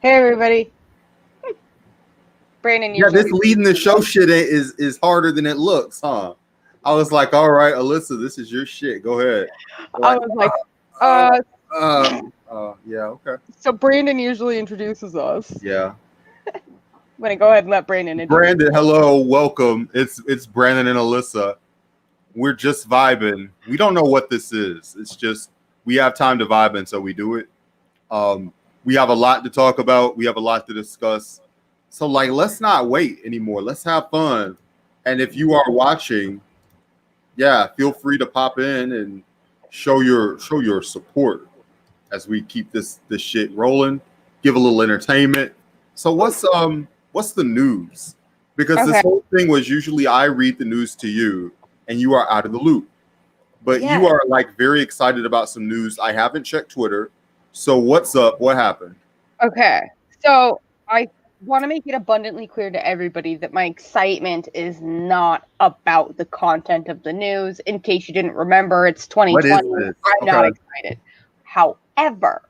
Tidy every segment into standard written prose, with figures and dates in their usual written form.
Hey everybody, Brandon Yeah, this usually. leading the show shit is harder than it looks, huh? I was like, all right, Alyssa, this is your shit. Go ahead. I Like, was like, uh, uh, yeah, okay, so Brandon usually introduces us. yeah. I'm gonna go ahead and let Brandon introduce. Brandon, hello, welcome. It's Brandon and Alyssa. We're just vibing. We don't know what this is. It's just we have time to vibe, and so we do it. Um, we have a lot to talk about. We have a lot to discuss. So, like, let's not wait anymore. Let's have fun. And if you are watching, yeah, feel free to pop in and show your support as we keep this shit rolling. Give a little entertainment. So what's the news? Because this Okay. whole thing was usually I read the news to you and you are out of the loop. But you Yeah. are like very excited about some news. I haven't checked Twitter. So what's up? What happened? Okay. So I want to make it abundantly clear to everybody that my excitement is not about the content of the news. In case you didn't remember, it's What is 2020. this? I'm not Okay. excited. However,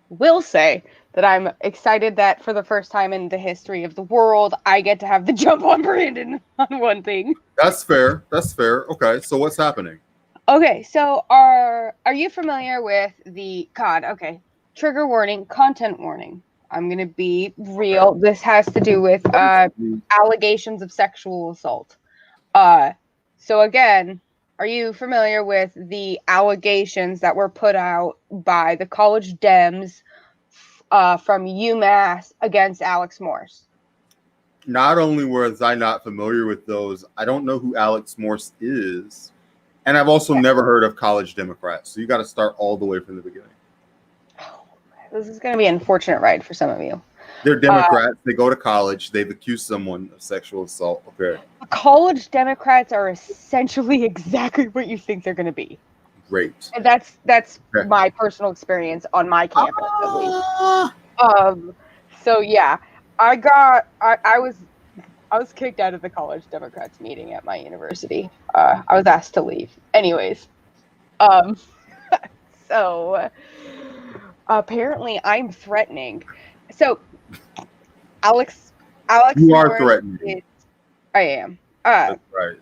will say that I'm excited that for the first time in the history of the world, I get to have the jump on Brandon on one thing. That's fair. That's fair. Okay. So what's happening? Okay, so are you familiar with the God? Okay, trigger warning, content warning. I'm gonna be real. This has to do with allegations of sexual assault. Uh, so again, are you familiar with the allegations that were put out by the college Dems from UMass against Alex Morse? Not only was I not familiar with those, I don't know who Alex Morse is. And I've also never heard of college Democrats. So you got to start all the way from the beginning. This is going to be an unfortunate ride for some of you. They're Democrats. They go to college. They've accused someone of sexual assault. Okay. College Democrats are essentially exactly what you think they're going to be. Great. And that's Okay. my personal experience on my campus, at least. Ah! So yeah, I was kicked out of the college Democrats meeting at my university. I was asked to leave. Anyways, um, so apparently I'm threatening. So Alex You are Morris threatening. is, I am. That's right.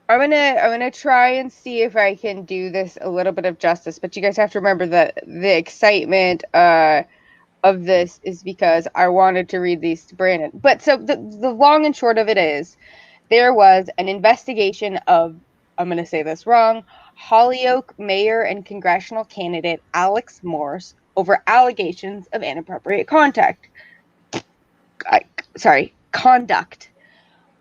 I'm gonna try and see if I can do this a little bit of justice, but you guys have to remember that the excitement of this is because I wanted to read these to Brandon. But so the long and short of it is there was an investigation of, I'm gonna say this wrong, Holyoke mayor and congressional candidate Alex Morse over allegations of inappropriate conduct.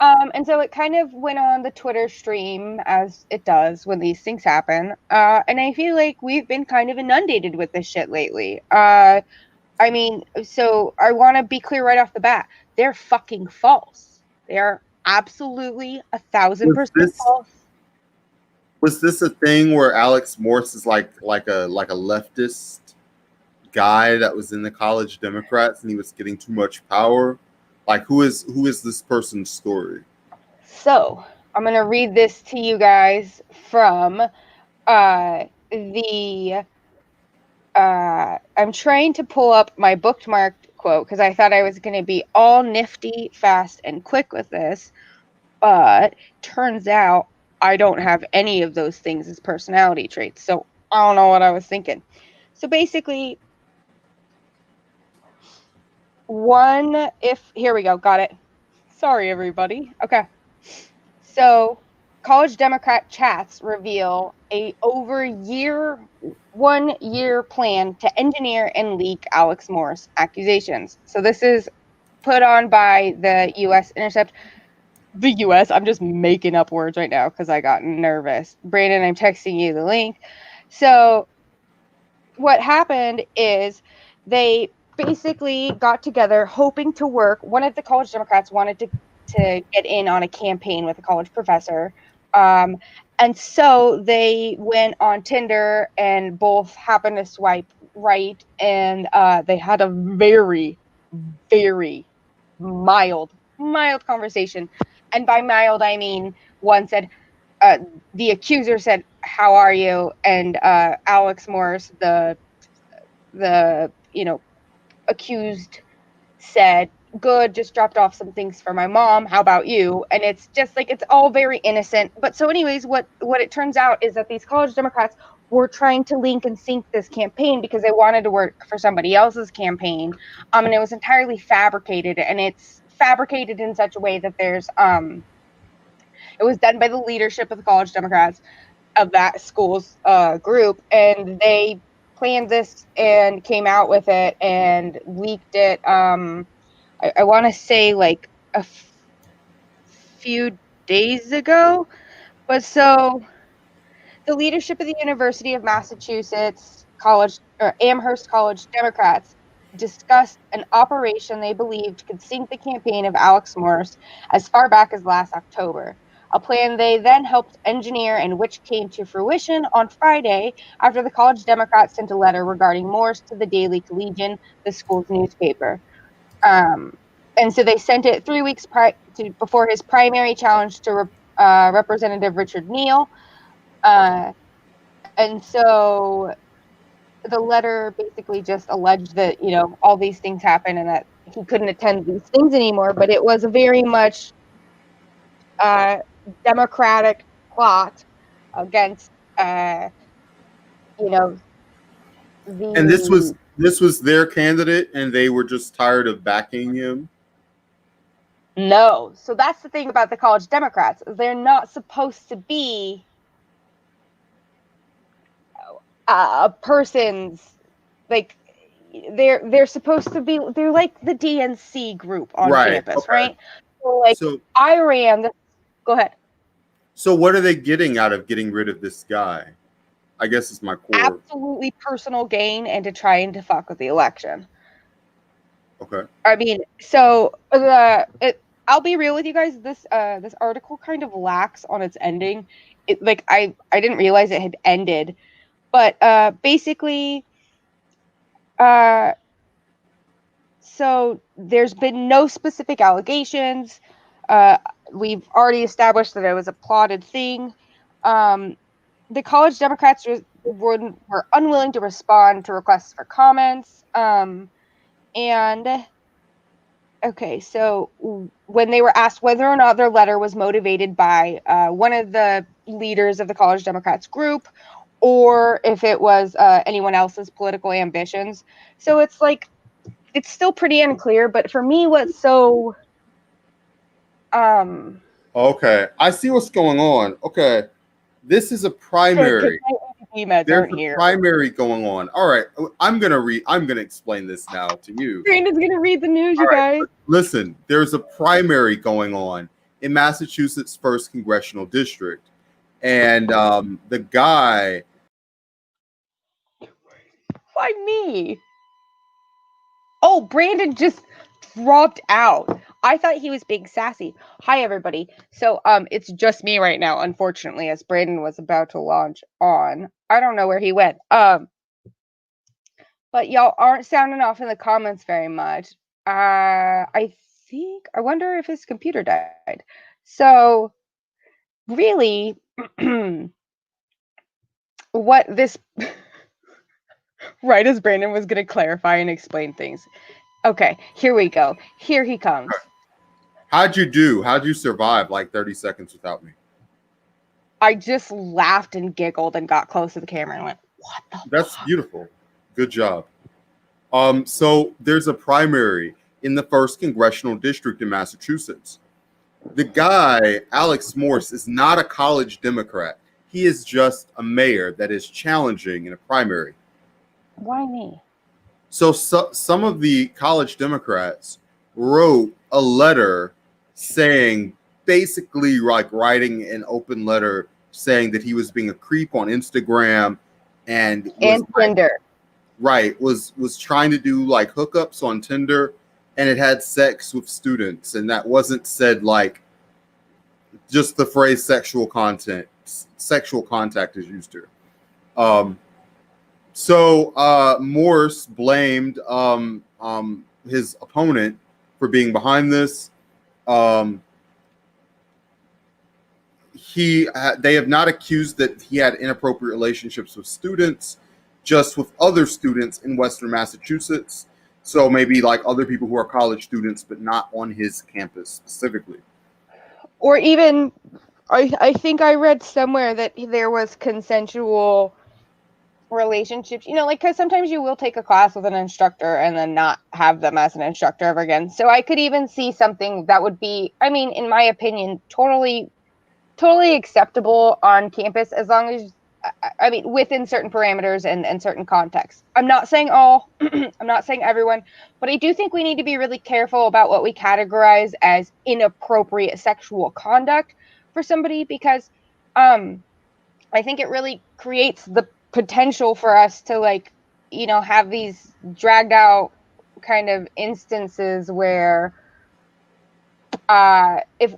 And so it kind of went on the Twitter stream as it does when these things happen. And I feel like we've been kind of inundated with this shit lately. I mean, so I want to be clear right off the bat. They're fucking false. They are absolutely 1,000% Was false. this a thing where Alex Morse is like a leftist guy that was in the college Democrats and he was getting too much power? Like who is this person's story? So I'm going to read this to you guys from the I'm trying to pull up my bookmarked quote because I thought I was going to be all nifty, fast, and quick with this. But turns out I don't have any of those things as personality traits. So I don't know what I was thinking. So basically, here we go. Got it. Sorry, everybody. Okay. So college Democrat chats reveal a over 1 year plan to engineer and leak Alex Morse accusations. So this is put on by the U.S. Intercept. The U.S. I'm just making up words right now because I got nervous. Brandon, I'm texting you the link. So what happened is they basically got together hoping to work. One of the college Democrats wanted to get in on a campaign with a college professor. And so they went on Tinder and both happened to swipe right. And they had a very, very mild conversation. And by mild, I mean one said, the accuser said, "How are you?" And Alex Morris, the accused, said, "Good, just dropped off some things for my mom. How about you?" And it's just like, it's all very innocent. But so anyways, what it turns out is that these college Democrats were trying to link and sync this campaign because they wanted to work for somebody else's campaign. And it was entirely fabricated, and it's fabricated in such a way that it was done by the leadership of the college Democrats of that school's group, and they planned this and came out with it and leaked it. I want to say like few days ago. But so the leadership of the University of Massachusetts College, or Amherst College Democrats, discussed an operation they believed could sink the campaign of Alex Morris as far back as last October. A plan they then helped engineer and which came to fruition on Friday after the college Democrats sent a letter regarding Morris to the Daily Collegian, the school's newspaper. Um, and so they sent it 3 weeks before his primary challenge to Representative Richard Neal. And so the letter basically just alleged that, all these things happened and that he couldn't attend these things anymore. But it was a very much democratic plot against, you know, And the this was their candidate, and they were just tired of backing him. no. So that's the thing about the college Democrats. They're not supposed to be a person's, like, they're supposed to be, they're like the DNC group on Right. campus, Okay. right? So like So I ran the, go ahead. so what are they getting out of getting rid of this guy? I guess is my core. Absolutely personal gain and to try and to fuck with the election. Okay. I mean, so I'll be real with you guys. This article kind of lacks on its ending. It, like, I didn't realize it had ended, but basically, uh, so there's been no specific allegations. Uh, we've already established that it was a plotted thing. Um, the college Democrats were unwilling to respond to requests for comments. And okay, so when they were asked whether or not their letter was motivated by one of the leaders of the college Democrats group, or if it was anyone else's political ambitions. So it's like, it's still pretty unclear. But for me, what's so Okay. I see what's going on. Okay. This is a primary. meds There's aren't a here. primary going on. All right. I'm gonna explain this now to you. Brandon's gonna read the news, All you right. guys. Listen, there's a primary going on in Massachusetts' first congressional district. And the guy. Why me? Oh, Brandon just dropped out. I thought he was being sassy. Hi, everybody. So, it's just me right now, unfortunately, as Brandon was about to launch on. I don't know where he went. But y'all aren't sounding off in the comments very much. I wonder if his computer died. So, really, what this, right as Brandon was going to clarify and explain things. Okay, here we go. Here he comes. How'd you do? How'd you survive like 30 seconds without me? I just laughed and giggled and got close to the camera and went, "What the That's fuck?" beautiful. Good job. So there's a primary in the first congressional district in Massachusetts. The guy, Alex Morse, is not a college Democrat. He is just a mayor that is challenging in a primary. Why me? So some of the college Democrats wrote a letter saying, basically like writing an open letter saying that he was being a creep on Instagram and was Tinder. was trying to do like hookups on Tinder, and it had sex with students, and that wasn't said like just the phrase sexual contact is used here. So Morse blamed his opponent for being behind this. they have not accused that he had inappropriate relationships with students, just with other students in Western Massachusetts. So maybe like other people who are college students, but not on his campus specifically. Or even, I think I read somewhere that there was consensual relationships, like, because sometimes you will take a class with an instructor and then not have them as an instructor ever again. So I could even see something that would be, I mean, in my opinion, totally acceptable on campus, as long as, I mean, within certain parameters and certain contexts. I'm not saying all, I'm not saying everyone, but I do think we need to be really careful about what we categorize as inappropriate sexual conduct for somebody, because I think it really creates the potential for us to, like, have these dragged out kind of instances where, if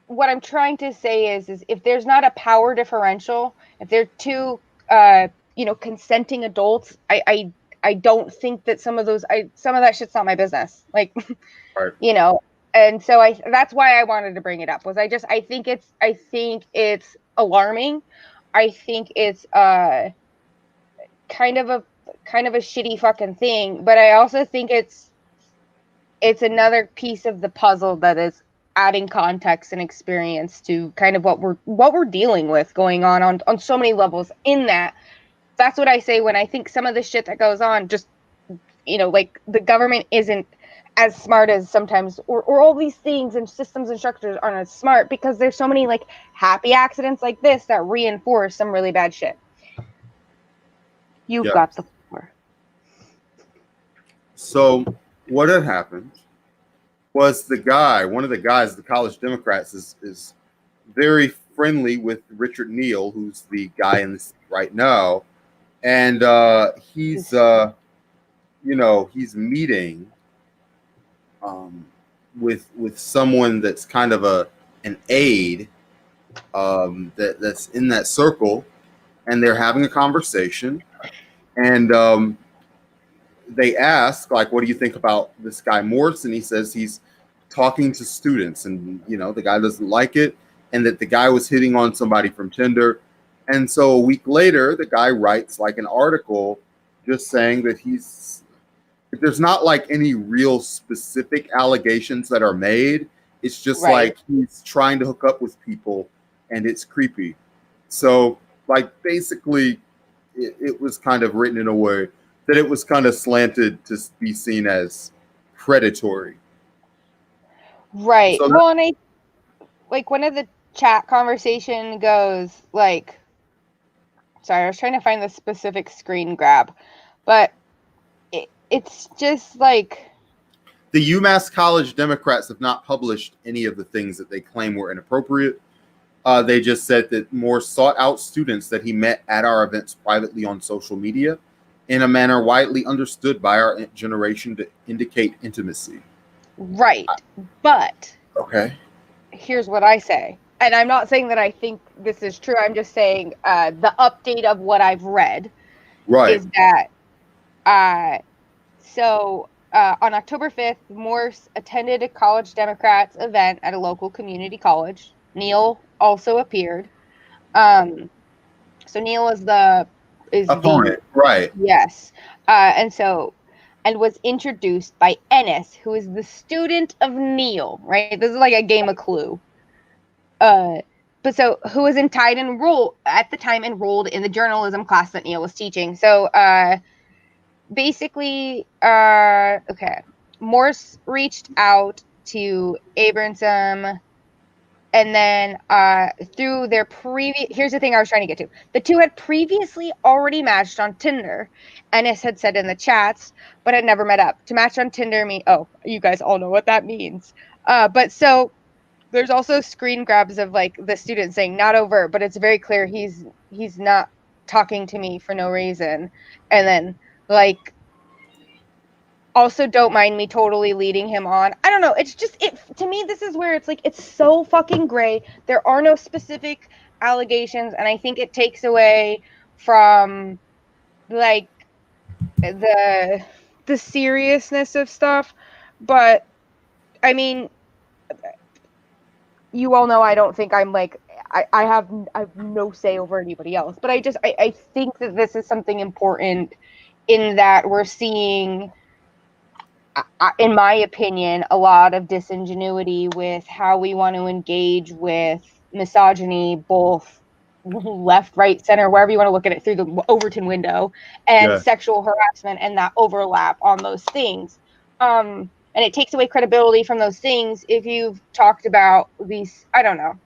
what I'm trying to say is if there's not a power differential, if they're two, consenting adults, I don't think that some of that shit's not my business. Like, Right. And so that's why I wanted to bring it up. Was I think it's alarming. I think it's kind of a shitty fucking thing, but I also think it's another piece of the puzzle that is adding context and experience to kind of what we're dealing with going on so many levels. That's what I say when I think some of the shit that goes on, just, like, the government isn't as smart as sometimes, or all these things and systems and structures aren't as smart, because there's so many, like, happy accidents like this that reinforce some really bad shit. You've Yeah. got the floor. So what had happened was one of the guys, the college Democrats, is very friendly with Richard Neal, who's the guy in this right now, and he's meeting with someone that's kind of an aide, that's in that circle, and they're having a conversation, and they ask, like, what do you think about this guy Morse? And he says he's talking to students, and the guy doesn't like it, and that the guy was hitting on somebody from Tinder. And so a week later, the guy writes like an article just saying that there's not like any real specific allegations that are made. It's just Right. like he's trying to hook up with people, and it's creepy. So, like, basically, it was kind of written in a way that it was kind of slanted to be seen as predatory. Right. So Well, and I, like, one of the chat conversation goes, like, sorry, I was trying to find the specific screen grab, but it's just like, the UMass College Democrats have not published any of the things that they claim were inappropriate. They just said that Moore sought out students that he met at our events privately on social media in a manner widely understood by our generation to indicate intimacy. right. But Okay. here's what I say. And I'm not saying that I think this is true. I'm just saying the update of what I've read Right. is that on October 5th, Morse attended a college Democrats event at a local community college. Neal also appeared. So Neal is the Opponent. Right. yes, and was introduced by Ennis, who is the student of Neal. Right, this is like a game of Clue. But so who was at the time enrolled in the journalism class that Neal was teaching. So basically, okay, Morse reached out to Abramson, and then through their here's the thing I was trying to get to. The two had previously already matched on Tinder. Ennis had said in the chats, but had never met up. To match on Tinder you guys all know what that means. But so there's also screen grabs of, like, the student saying, not overt, but it's very clear he's not talking to me for no reason. And then, like, also don't mind me totally leading him on. I don't know. It's just, to me, this is where it's like, it's so fucking gray. There are no specific allegations, and I think it takes away from, like, the seriousness of stuff. But I mean, you all know I don't think I'm, like, I have no say over anybody else. But I think that this is something important in that we're seeing, in my opinion, a lot of disingenuity with how we want to engage with misogyny, both left, right, center, wherever you want to look at it through the Overton window, and Yeah. sexual harassment and that overlap on those things. And it takes away credibility from those things if you've talked about these. I don't know.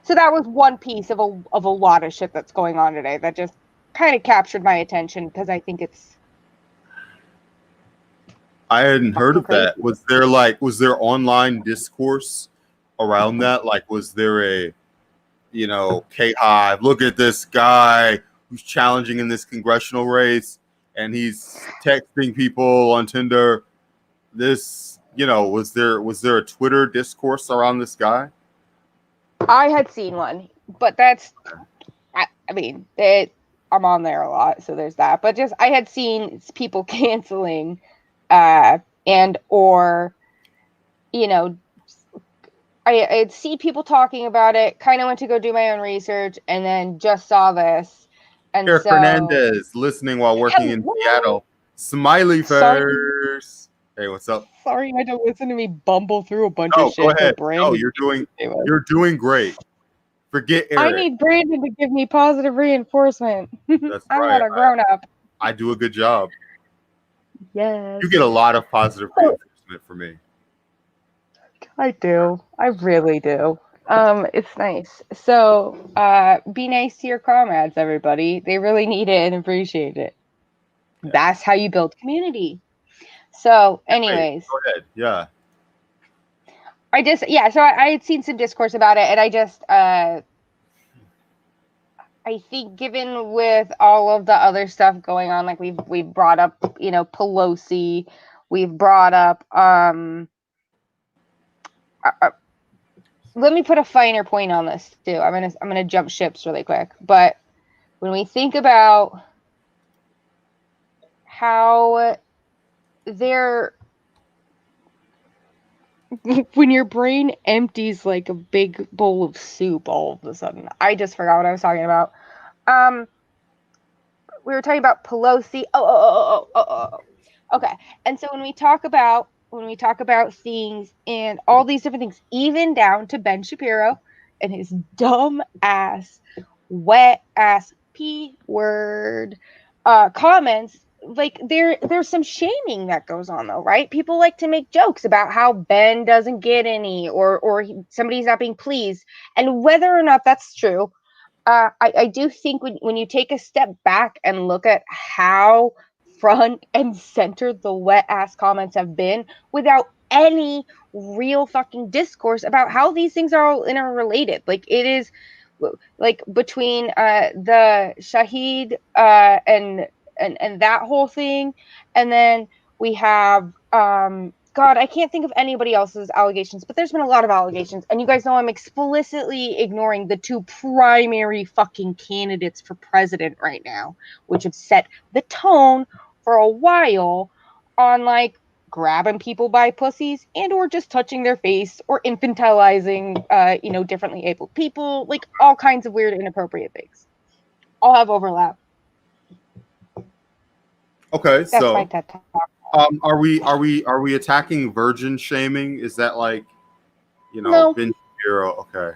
So that was one piece of a lot of shit that's going on today that just kind of captured my attention because I think it's I hadn't heard fucking of crazy. that. Was there online discourse around that? Like, was there a, K Hive, look at this guy who's challenging in this congressional race and he's texting people on Tinder. This, was there a Twitter discourse around this guy? I had seen one, but I mean, I'm on there a lot, so there's that. But just I had seen people canceling, and or, you know, I'd see people talking about it. Kind of went to go do my own research, and then just saw this, and Eric so Hernandez listening while working in hello. Seattle. Smiley Sorry, first. Hey, what's up? sorry, you had to listen to me bumble through a bunch of Oh, go shit for ahead. No, Brandon. you're doing great. Forget I Eric. need Brandon to give me positive reinforcement. That's I'm right. not a grown up. I do a good job. Yes. You get a lot of positive reinforcement from me. I do. I really do. It's nice. So, be nice to your comrades, everybody. They really need it and appreciate it. That's how you build community. So, Wait, anyways, go ahead. Yeah. so I had seen some discourse about it, and I think given with all of the other stuff going on, like we've brought up, Pelosi, we've brought up, let me put a finer point on this too. I'm gonna jump ships really quick. But when we think about how they're when your brain empties like a big bowl of soup all of a sudden. I just forgot what I was talking about. We were talking about Pelosi. Oh. Okay. And so when we talk about things and all these different things, even down to Ben Shapiro and his dumb ass, wet ass P word comments, like there's some shaming that goes on though, right? People like to make jokes about how Ben doesn't get any or somebody's not being pleased, and whether or not that's true. I do think when you take a step back and look at how front and center the wet ass comments have been without any real fucking discourse about how these things are all interrelated. Like it is like between the Shahid and that whole thing, and then we have God, I can't think of anybody else's allegations, but there's been a lot of allegations. And you guys know I'm explicitly ignoring the two primary fucking candidates for president right now, which have set the tone for a while on like grabbing people by pussies and or just touching their face or infantilizing differently abled people, like all kinds of weird inappropriate things. All have overlap. Okay, That's my so TED talk. are we attacking virgin shaming? Is that like, No, Ben Shapiro? Okay.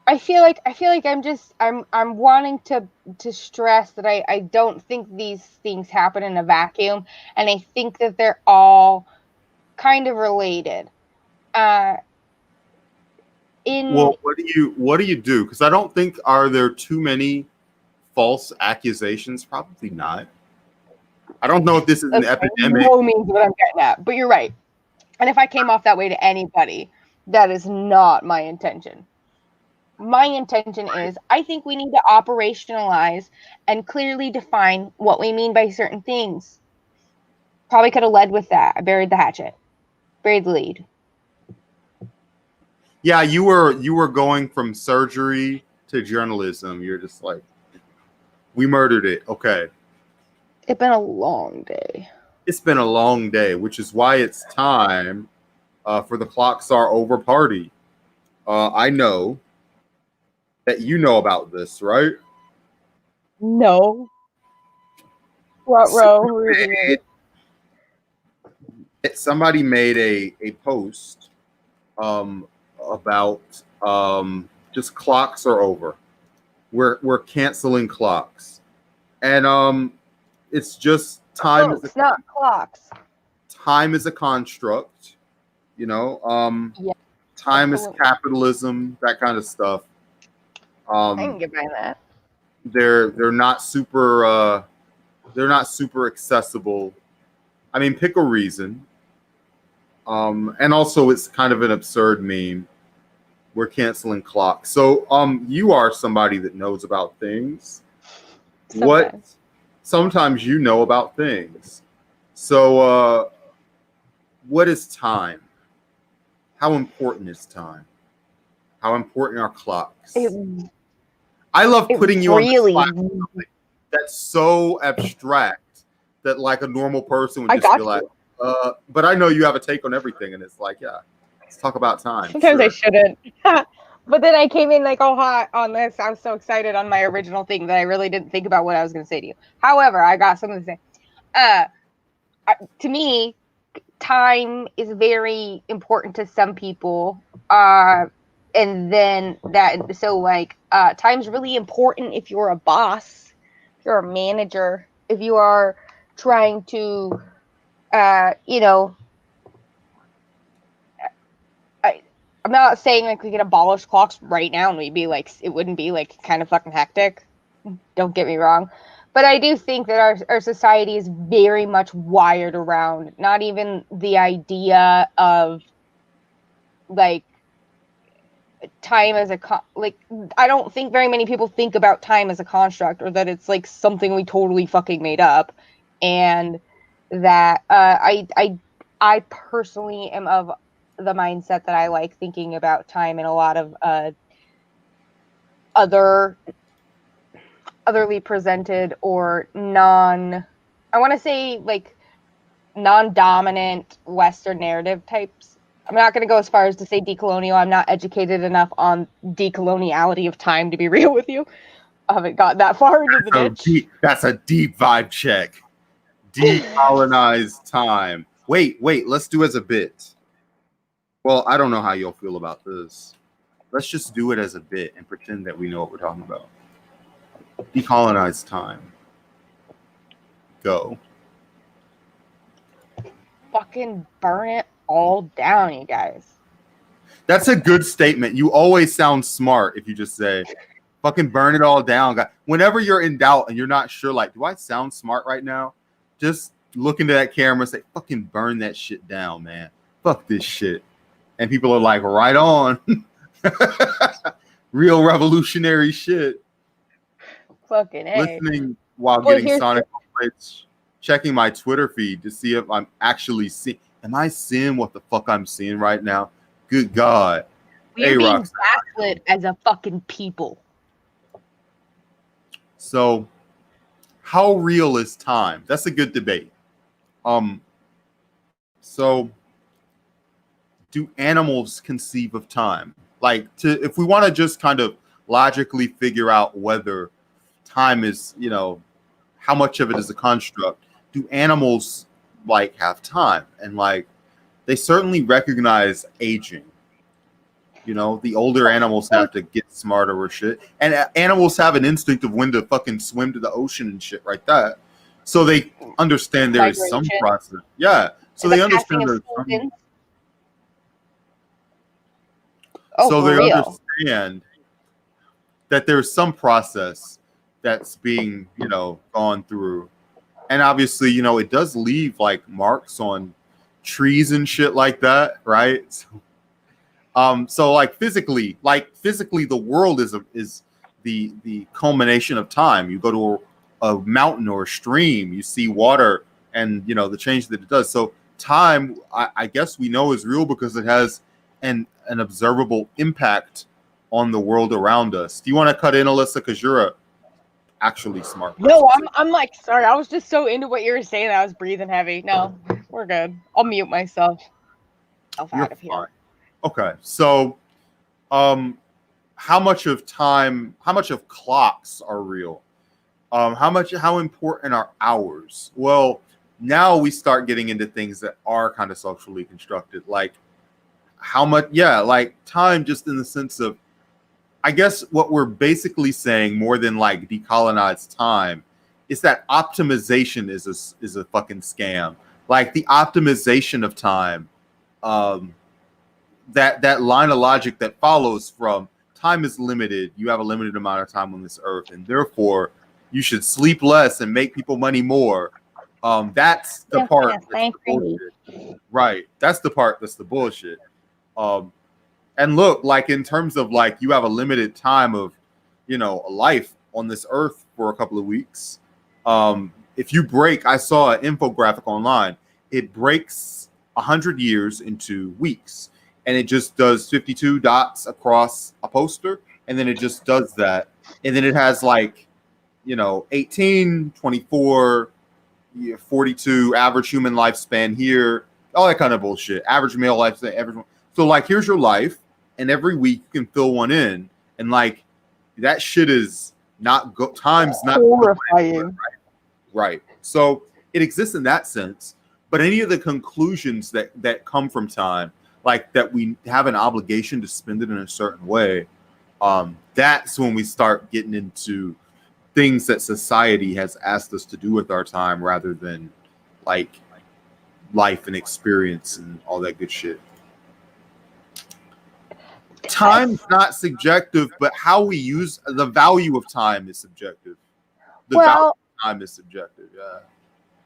I feel like I'm wanting to stress that I don't think these things happen in a vacuum, and I think that they're all kind of related. In Well, what do you do? Because I don't think, are there too many false accusations? Probably not. I don't know if this is an That's by epidemic. no means what I'm getting at, but you're right. And if I came off that way to anybody, that is not my intention. My intention is I think we need to operationalize and clearly define what we mean by certain things. Probably could have led with that. I buried the hatchet, buried the lead. Yeah, you were going from surgery to journalism. You're just like, we murdered it. Okay. It's been a long day. It's been a long day, which is why it's time for the Clocks Are Over party. I know that you know about this, right? No. What row review? Somebody made a post about just clocks are over. We're canceling clocks, and it's just Clocks, not clocks. time is a construct, you know. Yeah, Time is absolutely. capitalism, that kind of stuff. I can Um, get behind that. they're not super they're not super accessible. I mean, pick a reason. And also, it's kind of an absurd meme. We're canceling clocks. So, you are somebody that knows about things. What? Sometimes. Sometimes you know about things. So, what is time? How important is time? How important are clocks? I love putting you on the really spot. That's so abstract that like a normal person would I just got be like, you. but I know you have a take on everything, and it's like, yeah, let's talk about time. Sometimes I Sure. shouldn't. But then I came in like all hot on this. I was so excited on my original thing that I really didn't think about what I was going to say to you. However, I got something to say. To me, time is very important to some people. And then that, so like, time's really important if you're a boss, if you're a manager, if you are trying to, you know, I'm not saying like we can abolish clocks right now and we'd be like, it wouldn't be like kind of fucking hectic. Don't get me wrong. But I do think that our society is very much wired around not even the idea of like time as a like I don't think very many people think about time as a construct or that it's like something we totally fucking made up, and that I personally am of the mindset that I like thinking about time in a lot of otherly presented or I want to say like non-dominant Western narrative types. I'm not going to go as far as to say decolonial. I'm not educated enough on decoloniality of time to be real with you. I haven't got that far into the niche. That's a deep vibe check. Decolonized time. Wait, let's do as a bit. Well, I don't know how you'll feel about this. Let's just do it as a bit and pretend that we know what we're talking about. Decolonized time. Go. Fucking burn it all down, you guys. That's a good statement. You always sound smart if you just say, fucking burn it all down. Whenever you're in doubt and you're not sure, like, do I sound smart right now? Just look into that camera and say, fucking burn that shit down, man. Fuck this shit. And people are like, right on. Real revolutionary shit. Fucking A. Listening while getting Sonic plates, checking my Twitter feed to see if I'm actually seeing. Am I seeing what the fuck I'm seeing right now? Good God. We're being backlit as a fucking people. So, how real is time? That's a good debate. So do animals conceive of time? Like, if we want to just kind of logically figure out whether time is, you know, how much of it is a construct, do animals like have time? And like, they certainly recognize aging. You know, the older animals have to get smarter or shit. And animals have an instinct of when to fucking swim to the ocean and shit like that. So they understand there is some process. Yeah. So they understand there's some. So they understand that there's some process that's being, you know, gone through. And obviously, you know, it does leave like marks on trees and shit like that, right? So like physically, the world is the culmination of time. You go to a mountain or a stream, you see water, and you know the change that it does. So time, I guess we know is real because it has an observable impact on the world around us. Do you want to cut in, Alyssa? Because you're a actually smart person. No, I'm like, sorry, I was just so into what you were saying that I was breathing heavy. No, we're good. I'll mute myself. Out of here. Fine. Okay, so Um, how much of time, how much of clocks are real? How important are hours? Well, now we start getting into things that are kind of socially constructed, like how much, yeah, like time, just in the sense of, I guess what we're basically saying more than like decolonized time is that optimization is a fucking scam. Like the optimization of time, um, that line of logic that follows from time is limited. You have a limited amount of time on this earth, and therefore you should sleep less and make people money more. That's the Yes, part yes, that's thank the you. bullshit. Right. That's the part that's the bullshit. Um, and look, like in terms of like you have a limited time of, a life on this earth for a couple of weeks. If you break, I saw an infographic online. It breaks 100 years into weeks, and it just does 52 dots across a poster, and then it just does that, and then it has like 18, 24, 42 average human lifespan here, all that kind of bullshit. Average male lifespan, average. So like, here's your life, and every week you can fill one in, and like that shit is not go. Time's not going anywhere, Horrifying. right? So it exists in that sense. But any of the conclusions that come from time, like that we have an obligation to spend it in a certain way, that's when we start getting into things that society has asked us to do with our time rather than like life and experience and all that good shit. Time's not subjective, but how we use the value of time is subjective. The value Well, of time is subjective. Yeah.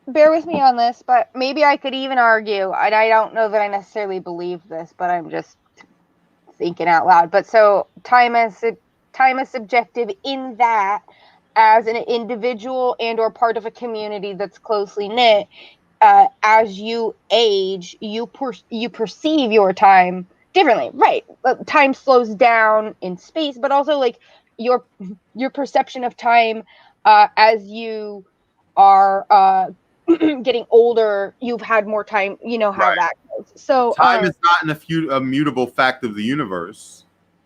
bear with me on this, but maybe I could even argue, and I don't know that I necessarily believe this, but I'm just thinking out loud. But so time is subjective in that, as an individual and or part of a community that's closely knit, as you age, you perceive your time differently, right? Time slows down in space, but also like your your perception of time, as you are getting older, you've had more time. You know how Right. that goes. So, Time is not a mutable fact of the universe.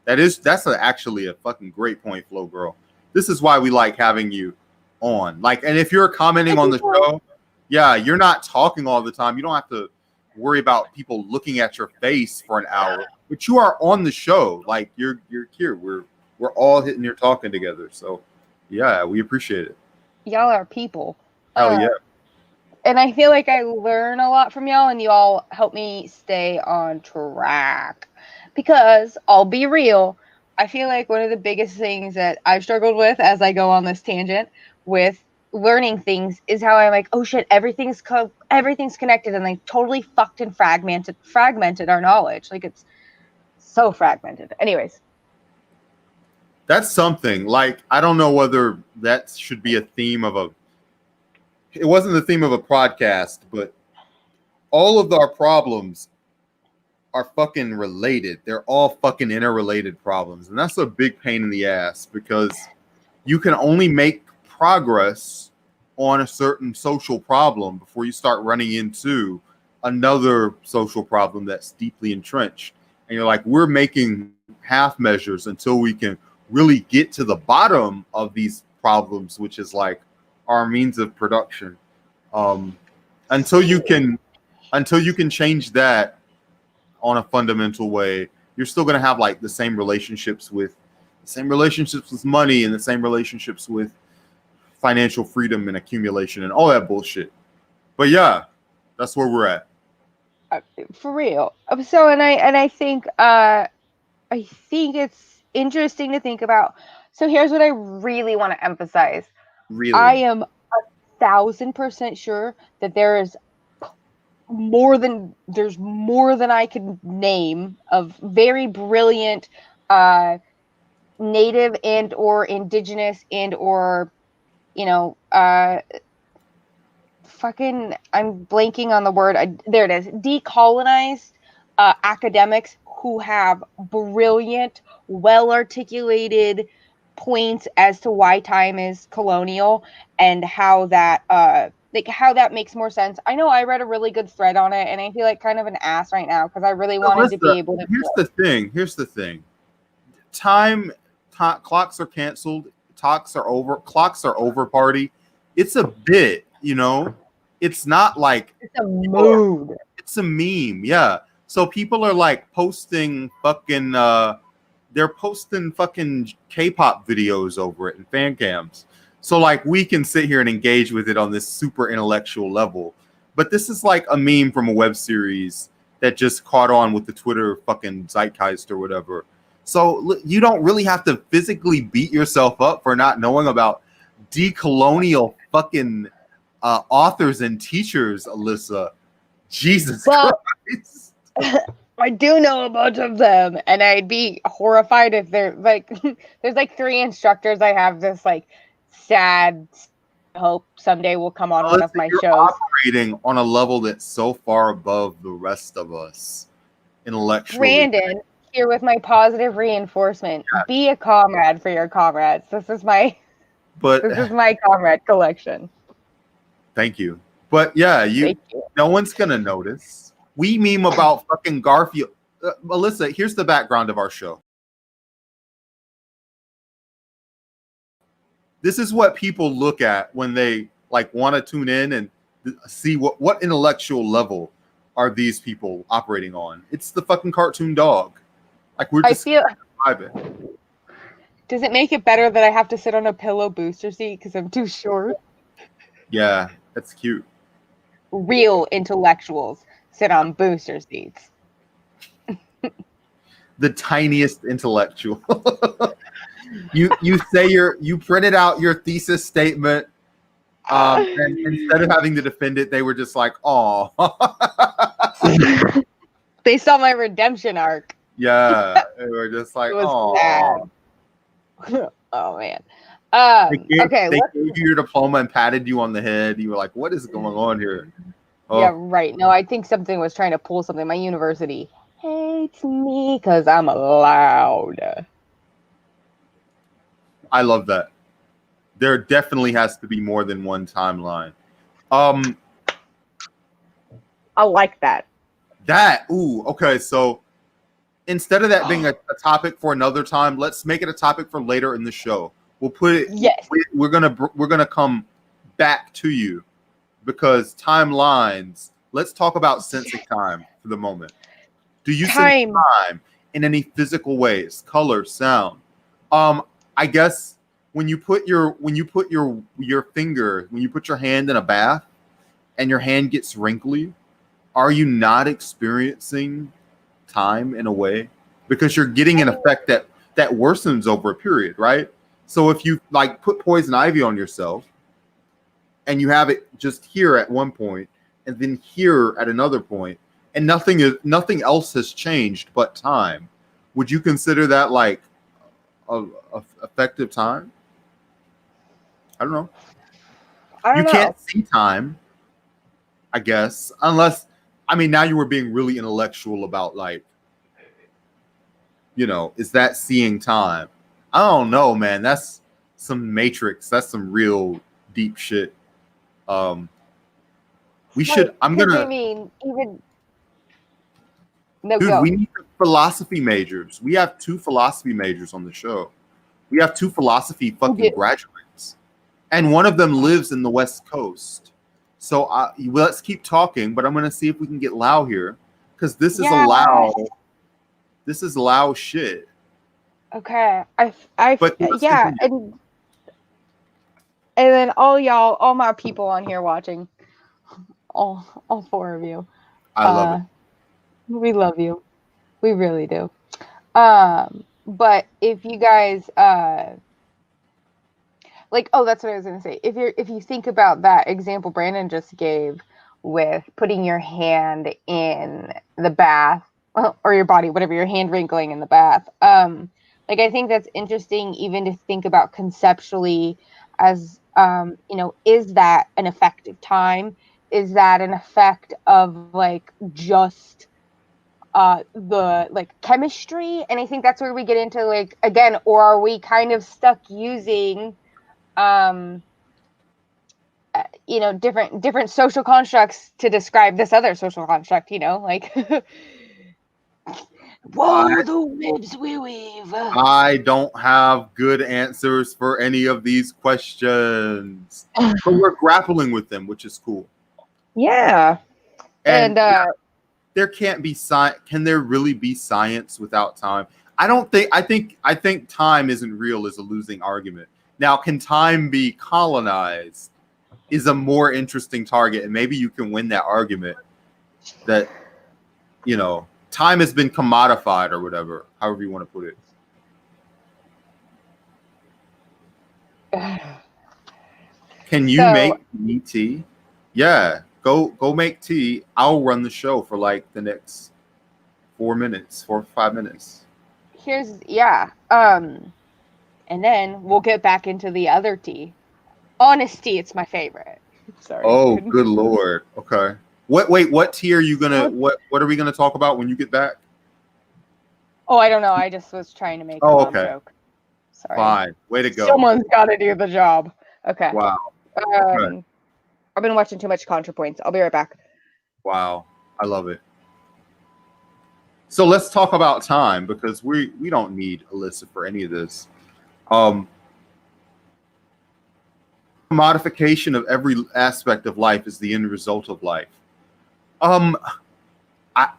Actually a fucking great point, Flo Girl. This is why we like having you on. Like, and if you're commenting on the show, yeah, you're not talking all the time. You don't have to worry about people looking at your face for an hour. But you are on the show. Like you're here. We're all hitting here talking together. So yeah, we appreciate it. y'all are people. Hell yeah. And I feel like I learn a lot from y'all, and you all help me stay on track. Because I'll be real, I feel like one of the biggest things that I've struggled with as I go on this tangent with learning things is how I'm like, oh shit, everything's connected, and like totally fucked and fragmented our knowledge. Like it's so fragmented. Anyways, That's something. Like, I don't know whether that should be a theme of a. It wasn't the theme of a podcast, but all of our problems are fucking related. They're all fucking interrelated problems. And that's a big pain in the ass because you can only make progress on a certain social problem before you start running into another social problem that's deeply entrenched. And you're like, we're making half measures until we can really get to the bottom of these problems, which is like our means of production. Um, until you can change that on a fundamental way, you're still going to have like the same relationships with money and the same relationships with financial freedom and accumulation and all that bullshit. But yeah, that's where we're at. for real. So, I think it's interesting to think about. So here's what I really want to emphasize. I Really. am 1,000% sure that there's more than I could name of very brilliant, native and or indigenous and or, you know, fucking, I'm blanking on the word. There it is. Decolonized academics who have brilliant, well articulated points as to why time is colonial and how that how that makes more sense. I know I read a really good thread on it, and I feel like kind of an ass right now because I really wanted to Alyssa, be able to. here's the thing. Here's the thing. clocks are canceled. Clocks are over party. It's a bit, you know. It's not like It's a mood. it's a meme, yeah. So people are like posting fucking they're posting fucking K-pop videos over it and fan cams. So like we can sit here and engage with it on this super intellectual level. But this is like a meme from a web series that just caught on with the Twitter fucking zeitgeist or whatever. So you don't really have to physically beat yourself up for not knowing about decolonial fucking authors and teachers, Alyssa. Jesus Christ. I do know a bunch of them, and I'd be horrified if they're like, there's like 3 instructors I have this like sad hope someday will come on one of my you're shows. Operating on a level that's so far above the rest of us intellectually. Brandon, here with my positive reinforcement. Yeah. Be a comrade for your comrades. This is my comrade collection. Thank you. But yeah, you. No one's gonna notice. We meme about fucking Garfield. Alyssa, here's the background of our show. This is what people look at when they like want to tune in and see what intellectual level are these people operating on. It's the fucking cartoon dog. Like we're just vibing. Does it make it better that I have to sit on a pillow booster seat because I'm too short? Yeah, that's cute. Real intellectuals sit on booster seats. The tiniest intellectual. you say you printed out your thesis statement, and instead of having to defend it, they were just like, "Oh." They saw my redemption arc. Yeah, they were just like, "Oh." Oh man. They gave you your diploma and patted you on the head. You were like, "What is going on here?" Oh. Yeah, right. No, I think something was trying to pull something. My university hates me because I'm loud. I love that. There definitely has to be more than one timeline. I like that. Okay. So instead of that being a topic for another time, let's make it a topic for later in the show. We'll put it. Yes. We're gonna come back to you because timelines. Let's talk about sensing time for the moment. Do you sense time in any physical ways? Color, sound. I guess when you put your finger, when you put your hand in a bath and your hand gets wrinkly, are you not experiencing time in a way? Because you're getting an effect that worsens over a period, right? So if you like put poison ivy on yourself and you have it just here at one point and then here at another point, and nothing else has changed but time, would you consider that like a effective time? I don't know. You can't see time, I guess, unless, I mean, now you were being really intellectual about like, you know, is that seeing time? I don't know, man. That's some Matrix. That's some real deep shit. We should. I'm gonna. I mean, even. No, dude, go. we need philosophy majors. We have 2 philosophy majors on the show. We have 2 philosophy fucking graduates, and one of them lives in the West Coast. So let's keep talking. But I'm gonna see if we can get Lau here because this is allow. This is Lau shit. Okay, yeah, and then all my people on here watching, all 4 of you. I love it. We love you, we really do. But if you guys like, that's what I was gonna say. If you think about that example Brandon just gave with putting your hand in the bath or your body, whatever, your hand wrinkling in the bath. Like, I think that's interesting even to think about conceptually as, is that an effective time? Is that an effect of like just the like chemistry? And I think that's where we get into like, again, or are we kind of stuck using different social constructs to describe this other social construct, like Whoa, the webs we weave. I don't have good answers for any of these questions, but we're grappling with them, which is cool. Yeah. And And there can't be science. Can there really be science without time? I don't think. I think time isn't real is a losing argument. Now, can time be colonized? Is a more interesting target, and maybe you can win that argument. That time has been commodified or whatever, however you want to put it. Can you so make me tea? Yeah, go make tea. I'll run the show for like the next 4 minutes, 5 minutes. and then we'll get back into the other tea. Honesty, it's my favorite. Sorry. Oh, good lord. Okay. What tea are you gonna what are we gonna talk about when you get back? Oh, I don't know. I just was trying to make a mom joke. Sorry. Fine. Way to go. Someone's got to do the job. Okay. Wow. Okay. I've been watching too much ContraPoints. I'll be right back. Wow. I love it. So let's talk about time because we don't need Alyssa for any of this. Modification of every aspect of life is the end result of life.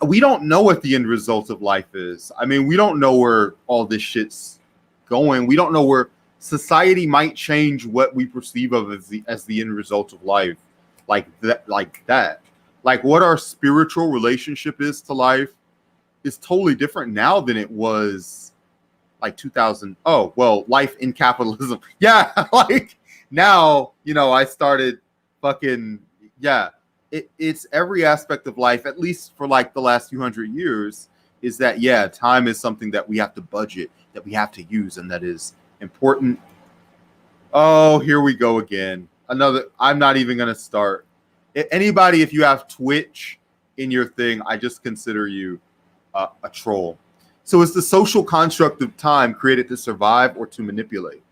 We don't know what the end result of life is. I mean, we don't know where all this shit's going. We don't know where society might change what we perceive of as the end result of life, like that. Like what our spiritual relationship is to life is totally different now than it was like 2000. Oh, well, life in capitalism. Yeah, like now, I started fucking, yeah. It's every aspect of life, at least for like the last few hundred years, is that, yeah, time is something that we have to budget, that we have to use, and that is important. Oh, here we go again. I'm not even going to start. Anybody, if you have Twitch in your thing, I just consider you a troll. So is the social construct of time created to survive or to manipulate?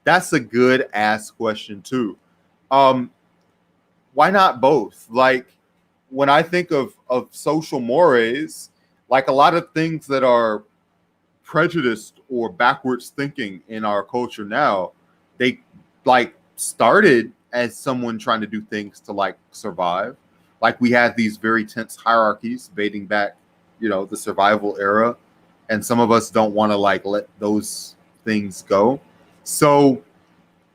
That's a good ass question too. Why not both? Like when I think of social mores, like a lot of things that are prejudiced or backwards thinking in our culture now, they like started as someone trying to do things to like survive. Like we had these very tense hierarchies dating back, the survival era, and some of us don't want to like let those things go. So,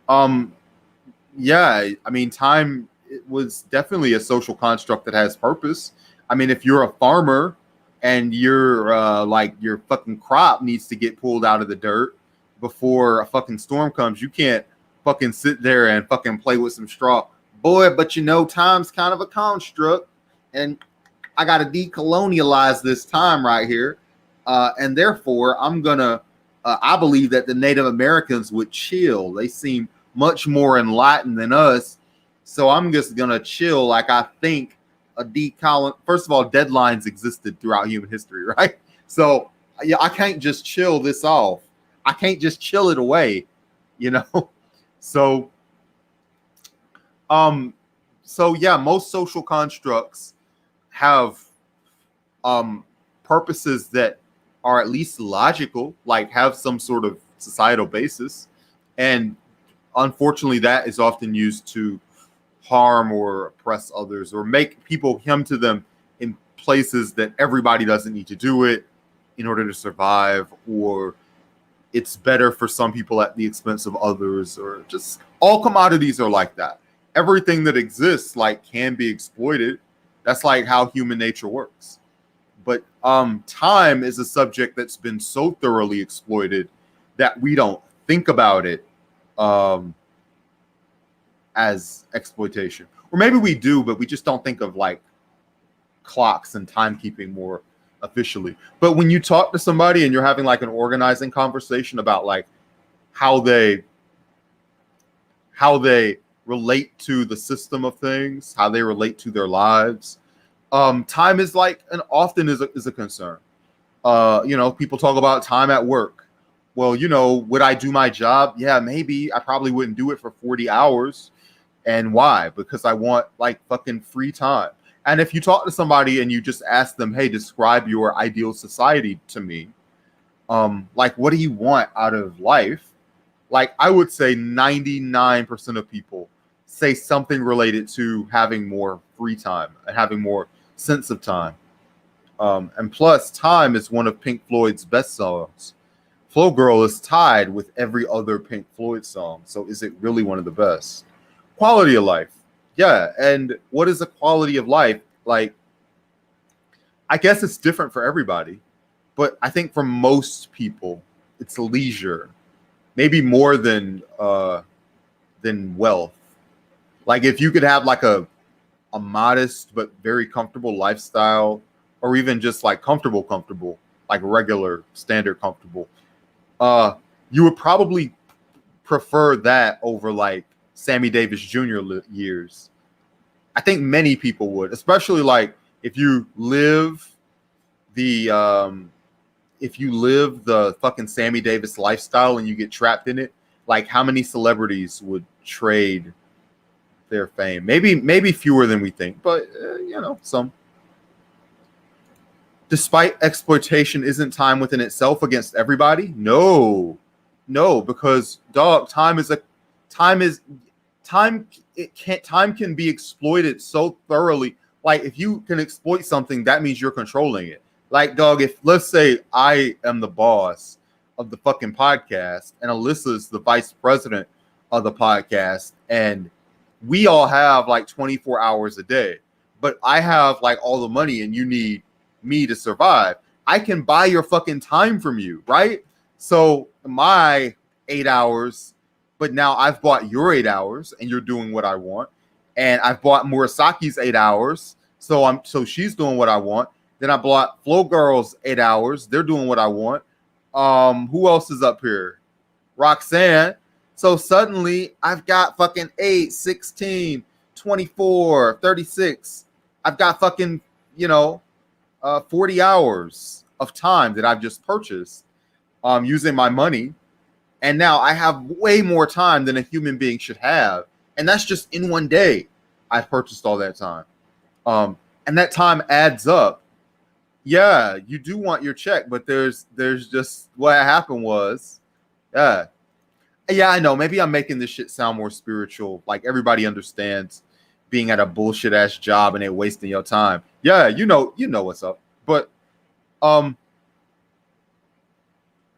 yeah, I mean, time it was definitely a social construct that has purpose. I mean, if you're a farmer and you're like your fucking crop needs to get pulled out of the dirt before a fucking storm comes, you can't fucking sit there and fucking play with some straw. Boy, but time's kind of a construct, and I got to decolonialize this time right here. And therefore, I believe that the Native Americans would chill. They seem much more enlightened than us. So I'm just going to chill like I think first of all, deadlines existed throughout human history, right? So yeah, I can't just chill this off. I can't just chill it away, So, yeah, most social constructs have purposes that are at least logical, like have some sort of societal basis. And unfortunately, that is often used to harm or oppress others or make people come to them in places that everybody doesn't need to do it in order to survive, or it's better for some people at the expense of others, or just all commodities are like that. Everything that exists like can be exploited. That's like how human nature works. But time is a subject that's been so thoroughly exploited that we don't think about it as exploitation. Or maybe we do, but we just don't think of like clocks and timekeeping more officially. But when you talk to somebody and you're having like an organizing conversation about like how they relate to the system of things, how they relate to their lives, time is like and often is a concern. People talk about time at work. Well, would I do my job? Yeah, maybe. I probably wouldn't do it for 40 hours. And why? Because I want like fucking free time. And if you talk to somebody and you just ask them, hey, describe your ideal society to me, like, what do you want out of life? Like, I would say 99% of people say something related to having more free time and having more sense of time. And plus, Time is one of Pink Floyd's best songs. Flow Girl is tied with every other Pink Floyd song. So is it really one of the best? Quality of life. Yeah. And what is a quality of life? Like, I guess it's different for everybody. But I think for most people, it's leisure. Maybe more than wealth. Like if you could have like a modest but very comfortable lifestyle, or even just like comfortable, like regular standard comfortable, you would probably prefer that over like Sammy Davis Jr. years. I think many people would, especially like if you live the fucking Sammy Davis lifestyle and you get trapped in it. Like how many celebrities would trade their fame? Maybe fewer than we think, but some. Despite exploitation isn't time within itself against everybody. No, because dog, time can be exploited so thoroughly. Like if you can exploit something, that means you're controlling it. Like dog, if let's say I am the boss of the fucking podcast and Alyssa's the vice president of the podcast, and we all have like 24 hours a day, but I have like all the money and you need me to survive. I can buy your fucking time from you, right? So my 8 hours, but now I've bought your 8 hours and you're doing what I want. And I've bought Murasaki's 8 hours. So she's doing what I want. Then I bought Flow Girl's 8 hours. They're doing what I want. Who else is up here? Roxanne. So suddenly I've got fucking 8, 16, 24, 36. I've got fucking, 40 hours of time that I've just purchased using my money. And now I have way more time than a human being should have. And that's just in one day. I've purchased all that time. And that time adds up. Yeah, you do want your check, but there's just what happened was, yeah, I know. Maybe I'm making this shit sound more spiritual. Like everybody understands being at a bullshit ass job and they're wasting your time. Yeah, you know what's up. But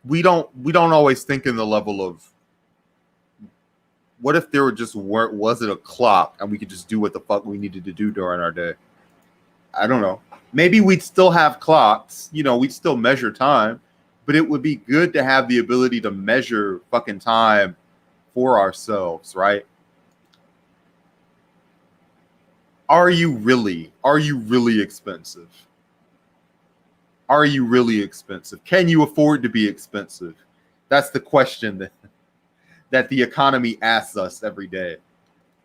we don't always think in the level of what if there wasn't a clock and we could just do what the fuck we needed to do during our day. I don't know. Maybe we'd still have clocks, we'd still measure time, but it would be good to have the ability to measure fucking time for ourselves, right? Are you really expensive? Are you really expensive? Can you afford to be expensive? That's the question that the economy asks us every day.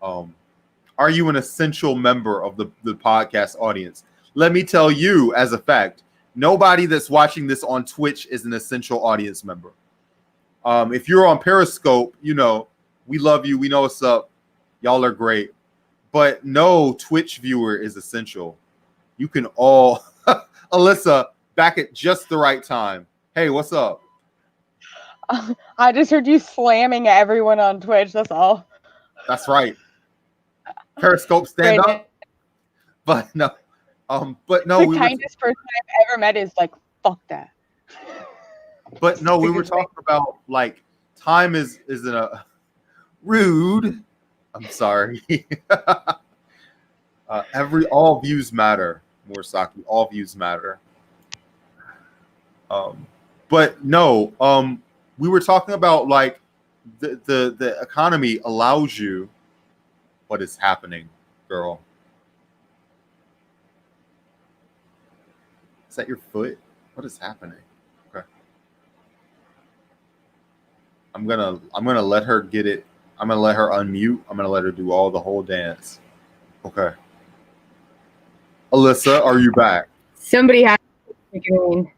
Are you an essential member of the podcast audience? Let me tell you as a fact, nobody that's watching this on Twitch is an essential audience member. If you're on Periscope, we love you. We know what's up. Y'all are great. But no Twitch viewer is essential. You can all... Alyssa, back at just the right time. Hey, what's up? I just heard you slamming everyone on Twitch. That's all. That's right. Periscope, stand up. But no. The kindest person I've ever met is like, fuck that. But no, we were talking about like time isn't a rude. I'm sorry. All views matter, Murasaki. All views matter. But no, we were talking about like the economy allows you. What is happening, girl? Is that your foot? What is happening? Okay. I'm gonna let her get it. I'm gonna let her unmute. I'm gonna let her do all the whole dance. Okay. Alyssa, are you back? Somebody has to green.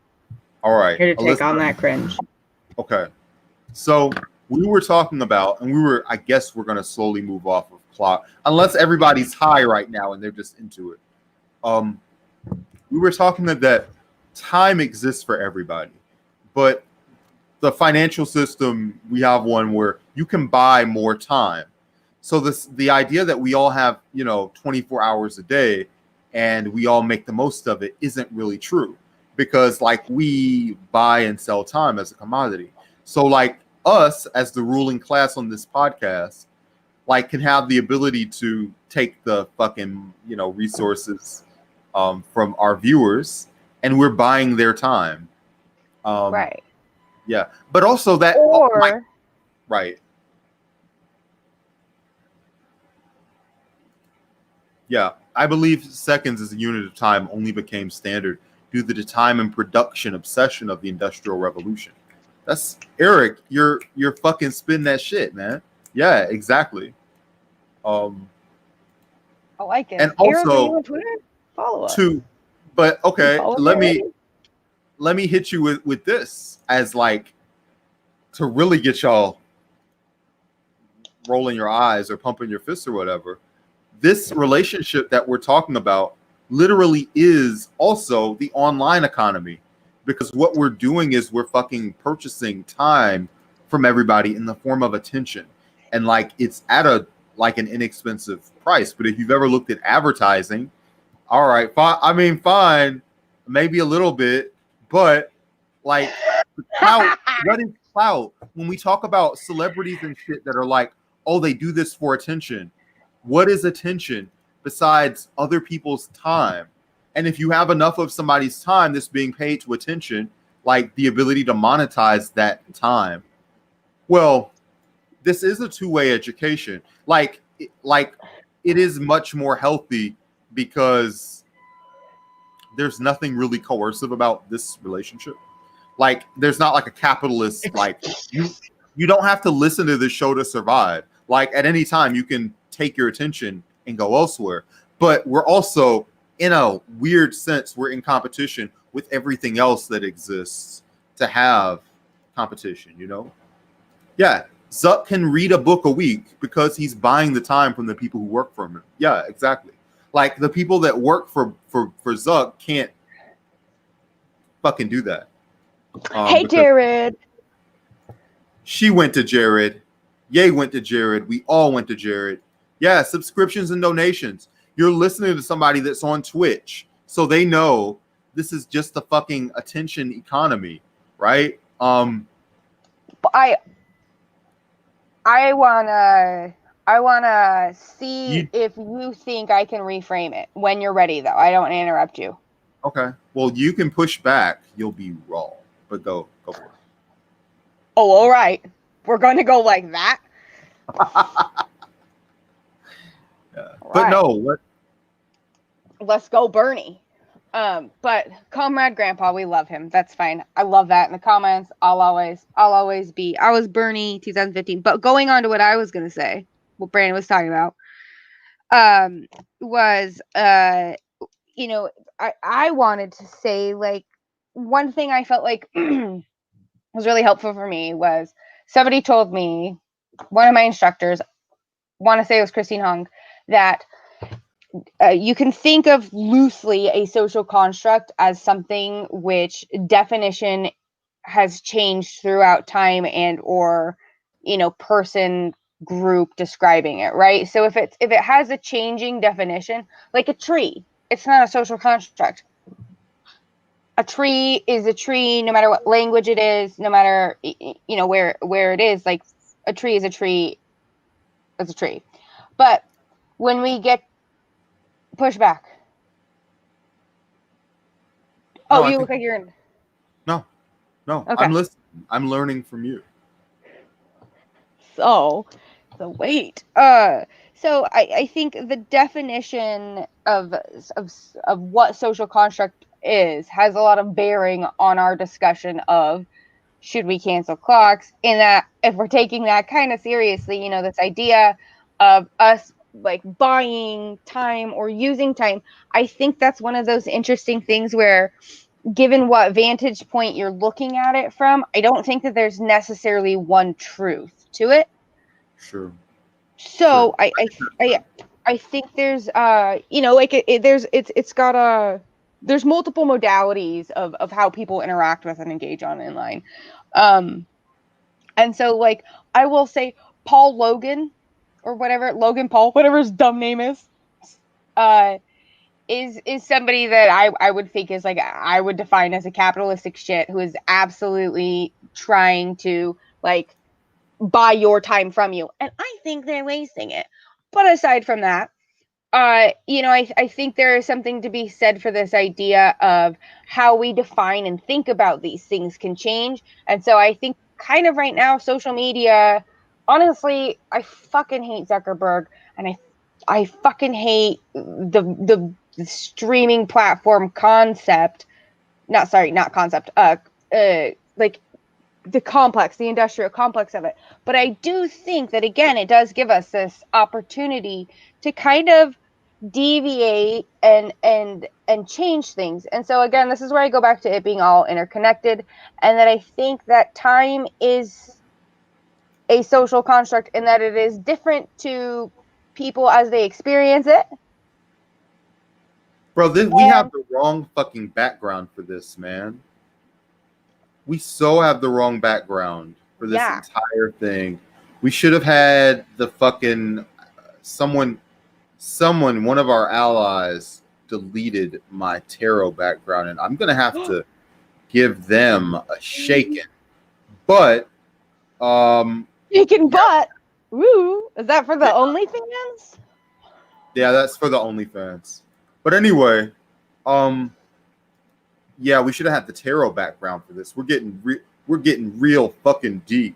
All right. Here to take on that cringe. Okay. So we were talking about, and I guess we're gonna slowly move off of clock, unless everybody's high right now and they're just into it. We were talking that time exists for everybody, but the financial system, we have one where you can buy more time. So the idea that we all have 24 hours a day and we all make the most of it isn't really true, because like we buy and sell time as a commodity. So like us as the ruling class on this podcast, like can have the ability to take the fucking resources from our viewers, and we're buying their time. Right. Yeah, but also that Or right. Yeah, I believe seconds as a unit of time only became standard due to the time and production obsession of the Industrial Revolution. That's Eric. You're fucking spitting that shit, man. Yeah, exactly. I like it. And Eric, are you also on Twitter? Follow us. but You okay, follow let me me hit you with this as like to really get y'all rolling your eyes or pumping your fists or whatever. This relationship that we're talking about literally is also the online economy, because what we're doing is we're fucking purchasing time from everybody in the form of attention, and like it's at a like an inexpensive price. But if you've ever looked at advertising, all right, fine. I mean, fine, maybe a little bit, but like clout. What is clout? When we talk about celebrities and shit that are like, oh, they do this for attention. What is attention besides other people's time? And if you have enough of somebody's time that's being paid to attention, like the ability to monetize that time, well, this is a two-way education. Like it is much more healthy because there's nothing really coercive about this relationship. Like there's not like a capitalist like you don't have to listen to this show to survive. Like at any time you can take your attention and go elsewhere. But we're also, in a weird sense, we're in competition with everything else that exists to have competition, Yeah, Zuck can read a book a week because he's buying the time from the people who work for him. Yeah, exactly. Like the people that work for Zuck can't fucking do that. Hey, Jared. She went to Jared. Ye went to Jared. We all went to Jared. Yeah, subscriptions and donations. You're listening to somebody that's on Twitch, so they know this is just the fucking attention economy, right? I wanna see if you think I can reframe it when you're ready, though. I don't want to interrupt you. Okay. Well, you can push back. You'll be wrong, but go for it. Oh, all right. We're going to go like that. Yeah. But no, what? Let's go, Bernie. But Comrade Grandpa, we love him. That's fine. I love that in the comments. I'll always be. I was Bernie 2015. But going on to what I was gonna say, what Brandon was talking about, was I wanted to say, like, one thing I felt like was really helpful for me was somebody told me, one of my instructors, want to say it was Christine Hung, that you can think of loosely a social construct as something which definition has changed throughout time and or person group describing it, right? So if it has a changing definition, like a tree, it's not a social construct. A tree is a tree no matter what language it is, no matter where it is. Like a tree is a tree, it's a tree. But when we get pushback, you look like you're in. No. Okay. I'm listening. I'm learning from you. So wait. So I think the definition of what social construct is has a lot of bearing on our discussion of should we cancel clocks, in that if we're taking that kind of seriously, this idea of us like buying time or using time. I think that's one of those interesting things where, given what vantage point you're looking at it from, I don't think that there's necessarily one truth to it. Sure. So sure. I think there's like it's got there's multiple modalities of how people interact with and engage online. And so like I will say Paul Logan or whatever, Logan Paul, whatever his dumb name uh is somebody that I would think is like I would define as a capitalistic shit who is absolutely trying to like buy your time from you. And I think they're wasting it. But aside from that, I think there is something to be said for this idea of how we define and think about these things can change. And so I think kind of right now, social media, honestly, I fucking hate Zuckerberg, and I fucking hate the streaming platform concept. Not concept. Like the industrial complex of it. But I do think that again, it does give us this opportunity to kind of deviate and change things. And so again, this is where I go back to it being all interconnected, and that I think that time is a social construct in that it is different to people as they experience it. Bro, we have the wrong fucking background for this, man. We so have the wrong background for this entire thing. We should have had the fucking someone, one of our allies deleted my tarot background, and I'm gonna have to give them a shaken. But shaken butt. Woo! Is that for the OnlyFans? Yeah, that's for the OnlyFans. But anyway, yeah, we should have had the tarot background for this. We're getting real fucking deep.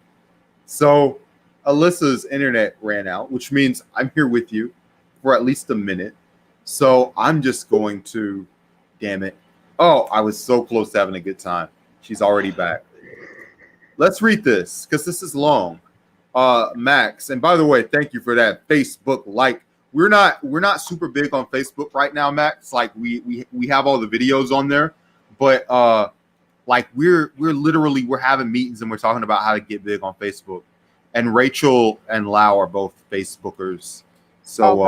So Alyssa's internet ran out, which means I'm here with you for at least a minute. So I'm just going to, damn it. Oh, I was so close to having a good time. She's already back. Let's read this because this is long. Max, and by the way, thank you for that Facebook like. We're not super big on Facebook right now, Max. Like we have all the videos on there, but like we're having meetings and we're talking about how to get big on Facebook. And Rachel and Lau are both Facebookers. So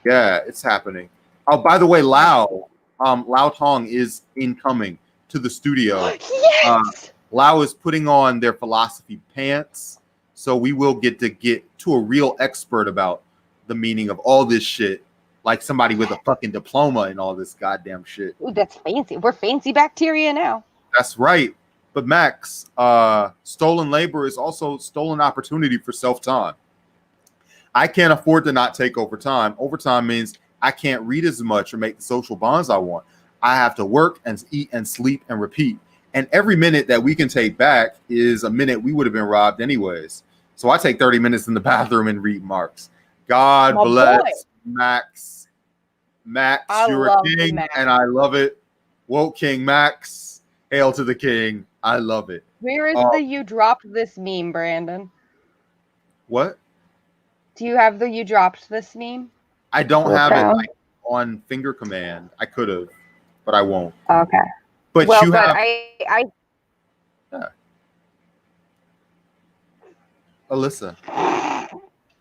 yeah, it's happening. Oh, by the way, Lau Tong is incoming to the studio. Yes! Lau is putting on their philosophy pants, so we will get to a real expert about the meaning of all this shit, like somebody with a fucking diploma and all this goddamn shit. Ooh, that's fancy. We're fancy bacteria now. That's right. But Max, stolen labor is also stolen opportunity for self-time. I can't afford to not take overtime. Overtime means I can't read as much or make the social bonds I want. I have to work and eat and sleep and repeat. And every minute that we can take back is a minute we would have been robbed anyways. So I take 30 minutes in the bathroom and read Marx. God bless boy. Max. Max, you're a king, and I love it. Woke King Max. Hail to the king. I love it. Where is the you dropped this meme, Brandon? What? Do you have the you dropped this meme? I don't have it like, on finger command. I could have, but I won't. Okay. But well, you but have. Yeah. Alyssa.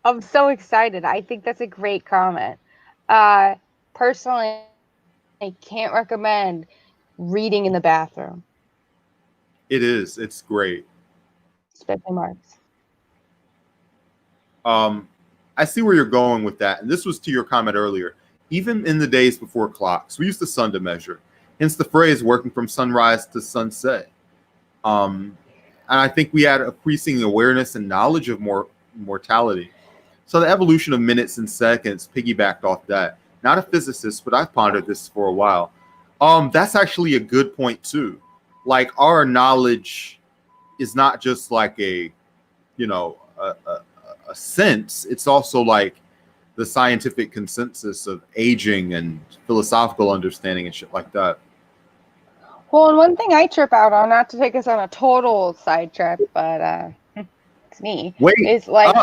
I'm so excited. I think that's a great comment. Personally, I can't recommend reading in the bathroom. It is. It's great. Especially Marx. I see where you're going with that. And this was to your comment earlier. Even in the days before clocks, we used the sun to measure. Hence the phrase working from sunrise to sunset. And I think we had increasing awareness and knowledge of mortality. So the evolution of minutes and seconds piggybacked off that. Not a physicist, but I've pondered this for a while. That's actually a good point too. Like our knowledge is not just like a sense. It's also like the scientific consensus of aging and philosophical understanding and shit like that. Well, and one thing I trip out on, not to take us on a total side trip, but it's me. Wait, it's like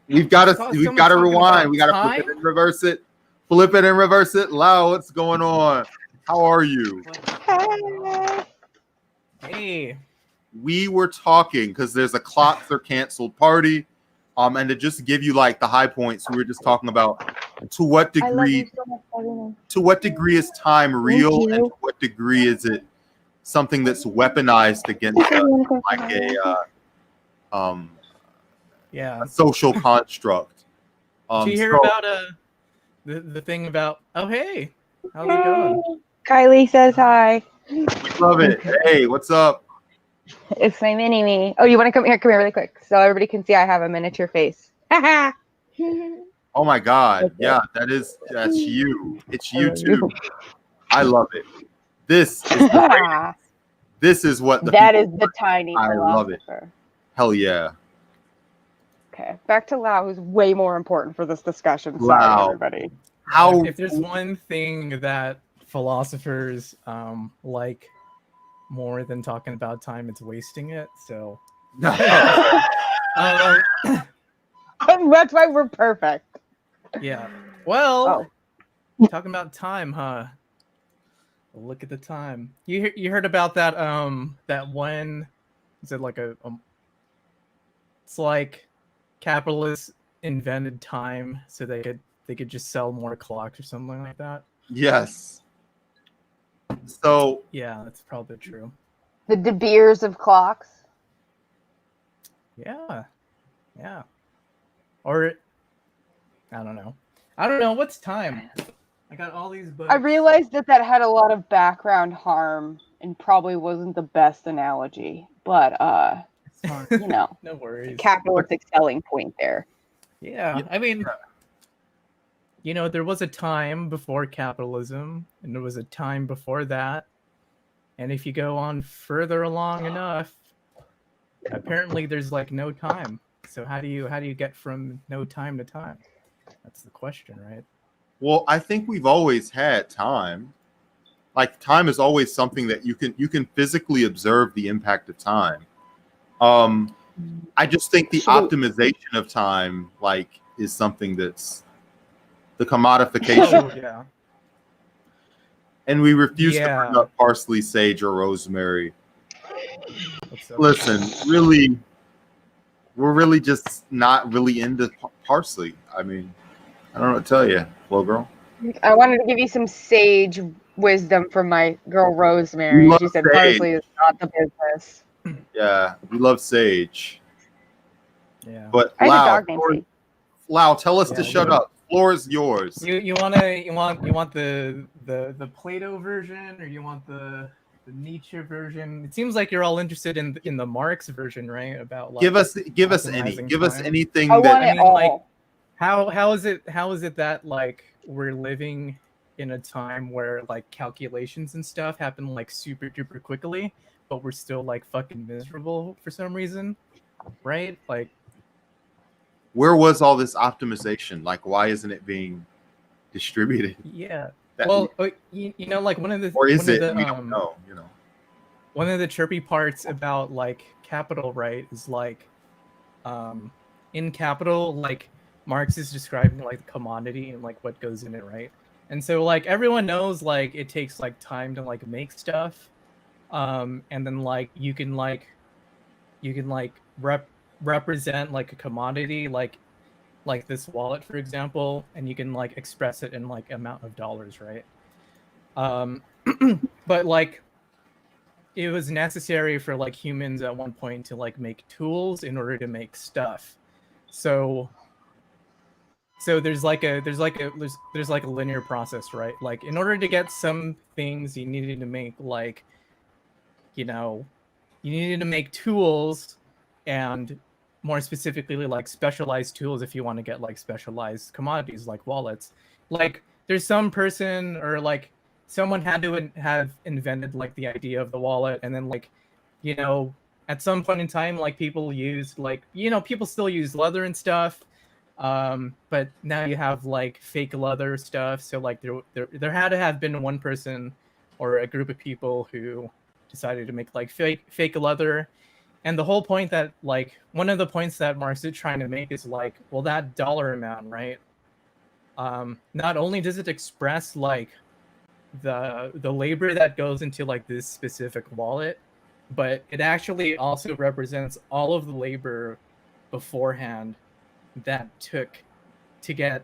we've got to rewind. We got to flip it and reverse it. Flip it and reverse it. Lau, what's going on? How are you? Hey. We were talking because there's a clocks are canceled party. And to just give you like the high points, we were just talking about to what I love you degree so much, Pauline. is time real, and to what degree is it something that's weaponized against us, like Yeah. a social construct. Did you hear So about the thing about? Oh, hey, how's it going? Kylie says hi. we love it. Hey, what's up? It's my mini me. Oh, you want to come here? Come here really quick so everybody can see I have a miniature face. Haha. Oh my God. That's Yeah, that's you. It's you too. I love it. This is the greatest. This is what the That is people the tiny I love it. philosopher. Hell yeah. Okay, back to Lau, who's way more important for this discussion. Sorry, Lau. everybody. How If there's one thing that philosophers like more than talking about time, it's wasting it. So That's why we're perfect. yeah. Well, Oh, talking about time, huh? Look at the time. You heard about that that one? Is it like it's like capitalists invented time so they could just sell more clocks or something like that. yes. So Yeah, that's probably true. the De Beers of clocks. Yeah. Yeah. Or I don't know. What's time? I got all these books. I realized that had a lot of background harm and probably wasn't the best analogy, but you know, No worries. capitalistic selling point there. Yeah, I mean, you know, there was a time before capitalism, and there was a time before that. And if you go on further along enough, apparently there's like no time. So how do you get from no time to time? That's the question, right? well, I think we've always had time. Like time is always something that you can physically observe the impact of time. I just think the optimization of time like is something that's the commodification. Oh, yeah. And we refuse to Yeah. bring up parsley, sage, or rosemary. What's up? Listen, really, we're really just not really into parsley. I mean, I don't know what to tell you, little girl. I wanted to give you some sage wisdom from my girl Rosemary. love She said sage. parsley is not the business. Yeah, we love sage. Yeah. But I have a Lau, dog named Sage. Lau, tell us Yeah, to shut up. Floor is yours. You want the Plato version, or you want the Nietzsche version? It seems like you're all interested in the Marx version, right? About like Give us optimizing anything I that want it all. like how is it that like we're living in a time where like calculations and stuff happen like super duper quickly, but we're still like fucking miserable for some reason, right? Like, where was all this optimization? Like, why isn't it being distributed? yeah. That- Well, you know, like one of the or is one of it? the, We don't know. You know. one of the trippy parts about like capital, right, is like in capital, like Marx is describing like the commodity and like what goes in it, right? And so like everyone knows like it takes like time to like make stuff, and then like you can represent like a commodity like this wallet, for example, and you can like express it in like amount of dollars, right? But like it was necessary for like humans at one point to like make tools in order to make stuff. So there's like a linear process, right? Like in order to get some things, you needed to make like, you know, you needed to make tools, and more specifically like specialized tools if you want to get like specialized commodities like wallets. Like there's some person or like someone had to have invented like the idea of the wallet, and then like, you know, at some point in time like people used like, you know, people still use leather and stuff, but now you have like fake leather stuff. So like there had to have been one person or a group of people who decided to make like fake leather. And the whole point that like one of the points that Marx is trying to make is like, well, that dollar amount, right? Not only does it express like the labor that goes into like this specific wallet, but it actually also represents all of the labor beforehand that took to get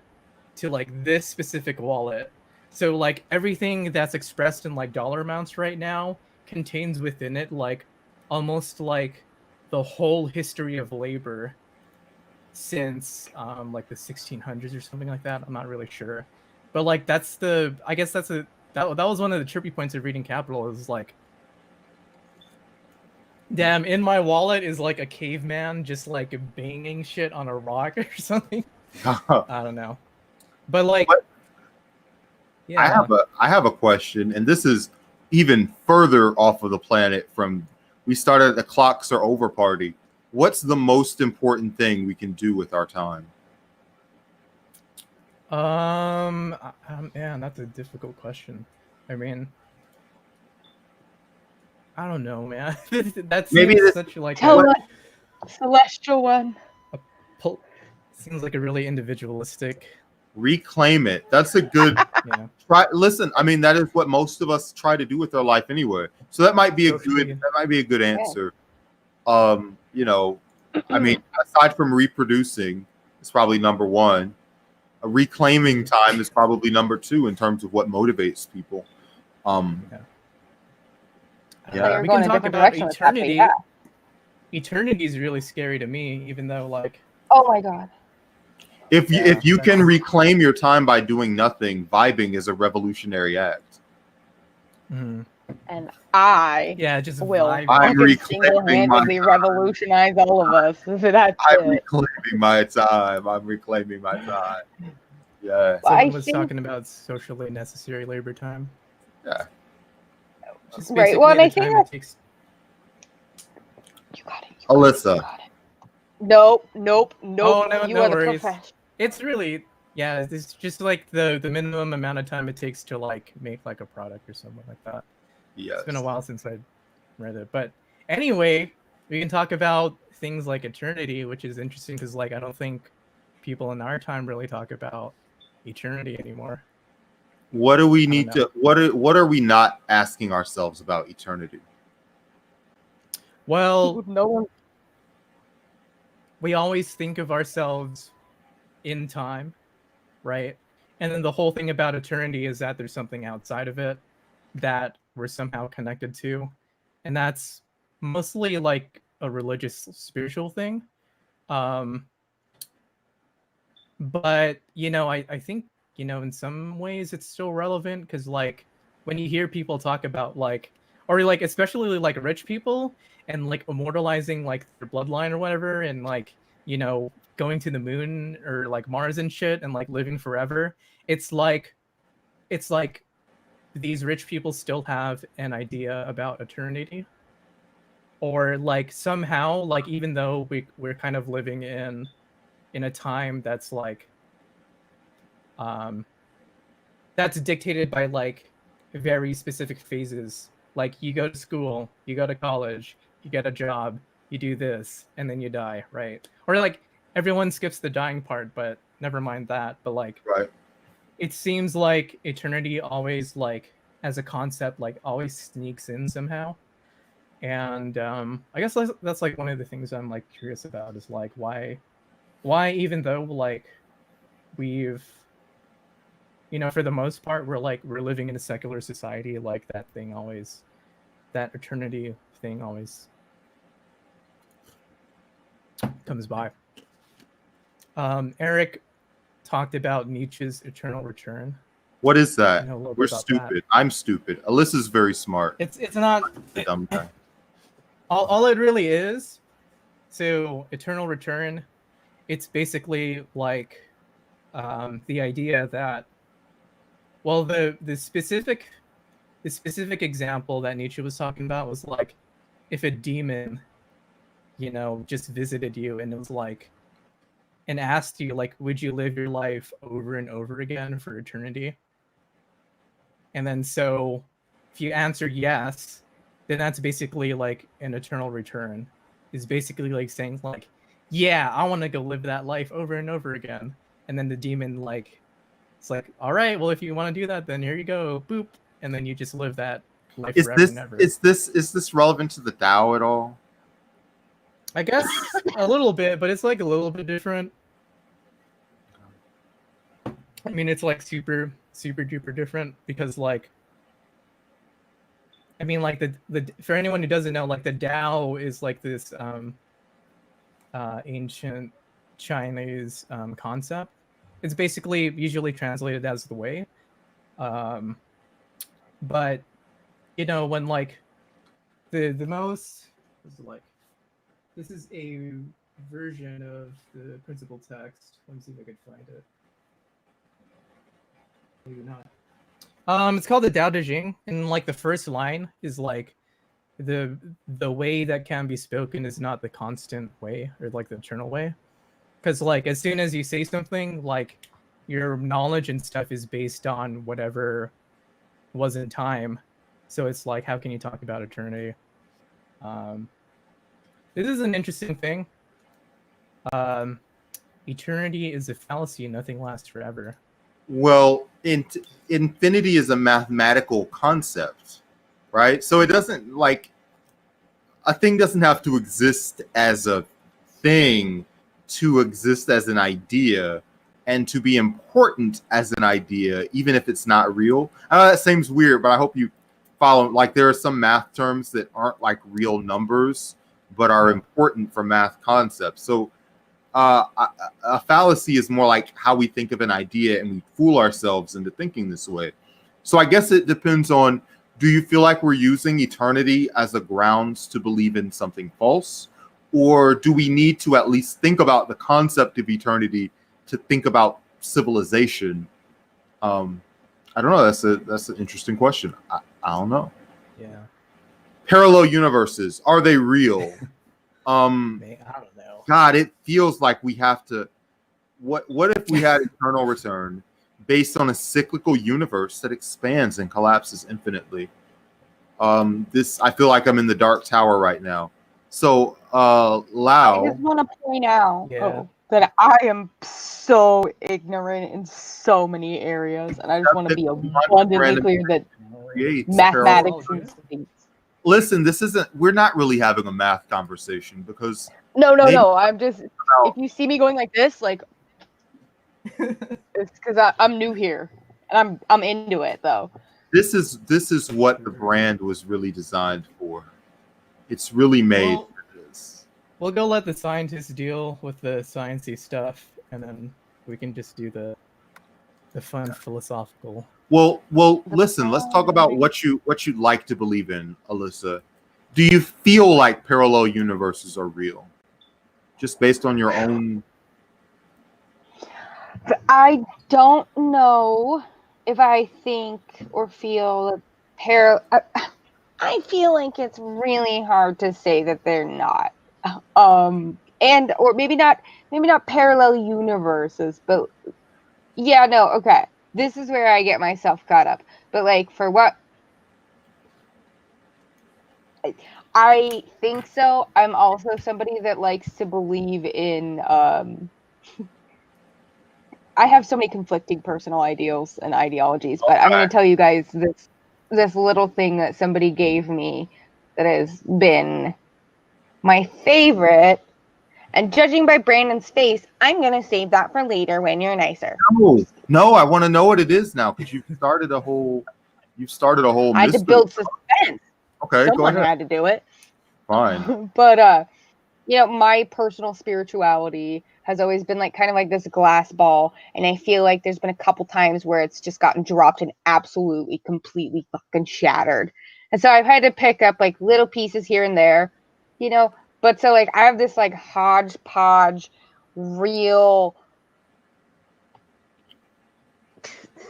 to like this specific wallet. So like everything that's expressed in like dollar amounts right now contains within it like almost like the whole history of labor since like the 1600s or something like that. I'm not really sure, but like I guess that was one of the trippy points of reading Capital is like, damn, in my wallet is like a caveman just like banging shit on a rock or something. I don't know, but like, But yeah. I have a question, and this is even further off of the planet from we started the clocks are over party. What's the most important thing we can do with our time? Man, that's a difficult question. I mean, I don't know, man. That Maybe seems this such like Tell a us, celestial one. seems like a really individualistic. reclaim it. That's a good Yeah. try. Listen, I mean, that is what most of us try to do with our life anyway. So that might be a good answer. You know, I mean, aside from reproducing, it's probably number one. Reclaiming time is probably number two in terms of what motivates people. You're We going can a talk different about direction with that, but eternity. yeah. Eternity is really scary to me, even though like Oh my god. If you can reclaim your time by doing nothing, vibing is a revolutionary act. mhm. And I just will vibe. I'm fucking reclaiming my single-handedly revolutionize all of us. That's I'm it. reclaiming my time. I'm reclaiming my time. Yeah. Well, I Someone was think, talking about socially necessary labor time. Yeah. Just right. Well, basically and I the think time that's, it takes. you got it. Alyssa. Nope. Oh no, You no are the worries. professional. It's really it's just like the minimum amount of time it takes to like make like a product or something like that. Yes. It's been a while since I read it, but anyway, we can talk about things like eternity, which is interesting because like I don't think people in our time really talk about eternity anymore. What do we I don't need know. to what are we not asking ourselves about eternity? Well, No one. we always think of ourselves in time, right? And then the whole thing about eternity is that there's something outside of it that we're somehow connected to. And that's mostly like a religious spiritual thing. But I think, in some ways it's still relevant because like when you hear people talk about like or like especially like rich people and like immortalizing like their bloodline or whatever and like, going to the moon or like Mars and shit and like living forever, it's like these rich people still have an idea about eternity or like somehow like even though we're kind of living in a time that's like that's dictated by like very specific phases, like you go to school, you go to college, you get a job, you do this, and then you die, right? Or like everyone skips the dying part, but never mind that, but like Right. it seems like eternity always like as a concept like always sneaks in somehow. And I guess that's like one of the things I'm like curious about is like why even though like we've for the most part we're living in a secular society, like that eternity thing always comes by. Eric talked about Nietzsche's eternal return. What is that? I know a little We're bit about that. stupid. I'm stupid. Alyssa's very smart. It's not Dumb guy. all it really is. So eternal return, it's basically like the idea that, well, the specific example that Nietzsche was talking about was like if a demon just visited you and it was like and asked you like, would you live your life over and over again for eternity? And then so if you answer yes, then that's basically like an eternal return. Is basically like saying like, yeah, I want to go live that life over and over again. And then the demon like it's like, all right, well if you want to do that, then here you go, boop, and then you just live that life forever and ever. Is this relevant to the Tao at all? I guess a little bit, but it's like a little bit different. I mean, it's like super duper different because like, I mean, like the for anyone who doesn't know, like the Tao is like this ancient Chinese concept. It's basically usually translated as the way, um, but you know when like the most this is like this is a version of the principal text. Let me see if I can find it. Maybe not. It's called the Tao Te Ching, and like the first line is like the way that can be spoken is not the constant way or like the eternal way, because like as soon as you say something, like your knowledge and stuff is based on whatever was in time, so it's like how can you talk about eternity? Um, this is an interesting thing. Um, Eternity is a fallacy. Nothing lasts forever. Well, infinity is a mathematical concept, right? So it doesn't like a thing doesn't have to exist as a thing to exist as an idea and to be important as an idea, even if it's not real. I know that seems weird, but I hope you follow. Like there are some math terms that aren't like real numbers, but are important for math concepts. So a fallacy is more like how we think of an idea and we fool ourselves into thinking this way. So I guess it depends on, do you feel like we're using eternity as a grounds to believe in something false? Or do we need to at least think about the concept of eternity to think about civilization? I don't know. That's an interesting question. I don't know. Yeah. Parallel universes, are they real? I don't know. God, it feels like we have to. What if we had eternal return based on a cyclical universe that expands and collapses infinitely? This I feel like I'm in the dark tower right now. So, I Lau, just want to point out Yeah. that I am so ignorant in so many areas, and I just want to be abundantly random clear that creates mathematics parallel- and things. listen, we're not really having a math conversation because No. maybe I'm just. If you see me going like this, like it's because I'm new here, and I'm into it though. this is what the brand was really designed for. It's really made Well, for this. we'll go let the scientists deal with the sciencey stuff, and then we can just do the fun philosophical. Well, listen, let's talk about what you'd like to believe in, Alyssa. Do you feel like parallel universes are real? Just based on your own. I don't know if I think or feel I feel like it's really hard to say that they're not. And or maybe not parallel universes, but yeah, no, okay. This is where I get myself caught up. But like for what I think so, I'm also somebody that likes to believe in I have so many conflicting personal ideals and ideologies, but I'm going to tell you guys this little thing that somebody gave me that has been my favorite. And judging by Brandon's face, I'm going to save that for later when you're nicer. No, I want to know what it is now because you've started a whole I had to build suspense. Okay, Someone go ahead. had to do it. Fine. But you know, my personal spirituality has always been like kind of like this glass ball, and I feel like there's been a couple times where it's just gotten dropped and absolutely completely fucking shattered. And so I've had to pick up like little pieces here and there, you know, but so like I have this like hodgepodge real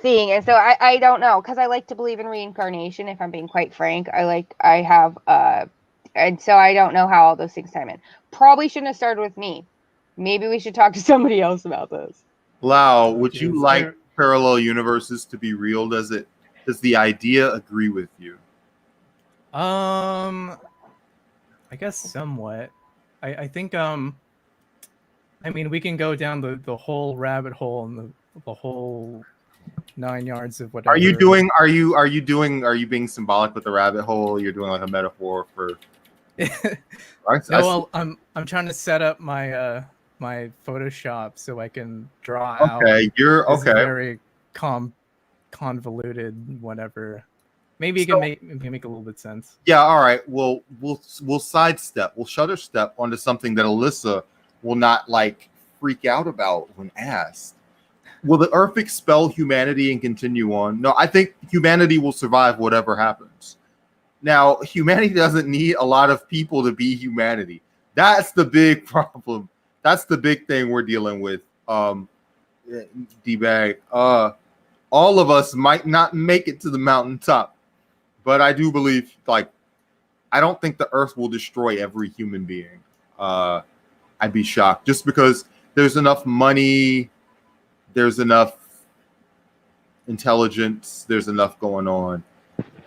thing. And so I don't know, because I like to believe in reincarnation, if I'm being quite frank. I have and so I don't know how all those things time in. Probably shouldn't have started with me. Maybe we should talk to somebody else about this. Lau, would Okay, you is like there- parallel universes to be real? Does the idea agree with you? I guess somewhat. I think I mean we can go down the whole rabbit hole and the whole 9 yards of whatever. Are you being symbolic with the rabbit hole? You're doing like a metaphor for No, well, I'm trying to set up my my Photoshop so I can draw out Okay, you're this okay. very convoluted whatever. Maybe it can make a little bit sense. Yeah, all right. Well, we'll sidestep. We'll shutter step onto something that Alyssa will not like freak out about when asked. Will the Earth expel humanity and continue on? No, I think humanity will survive whatever happens. Now, humanity doesn't need a lot of people to be humanity. That's the big problem. That's the big thing we're dealing with. D-bag. All of us might not make it to the mountaintop, but I do believe, like, I don't think the Earth will destroy every human being. I'd be shocked just because there's enough money, there's enough intelligence, there's enough going on.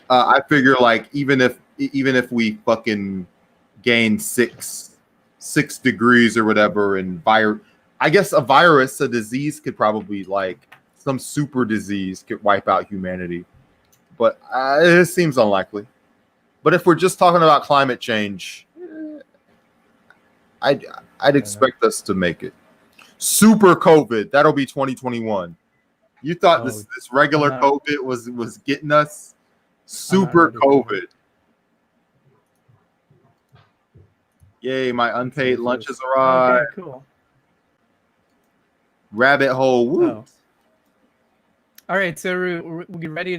I figure like even if we fucking gain six degrees or whatever, and I guess a virus, a disease could probably like some super disease could wipe out humanity, but it seems unlikely. But if we're just talking about climate change, I'd expect us to make it. Super COVID, that'll be 2021. You thought this regular COVID was getting us? Super COVID. Yay, my unpaid lunches arrived. Okay, cool. Rabbit hole. Woo. Oh. All right, so we ready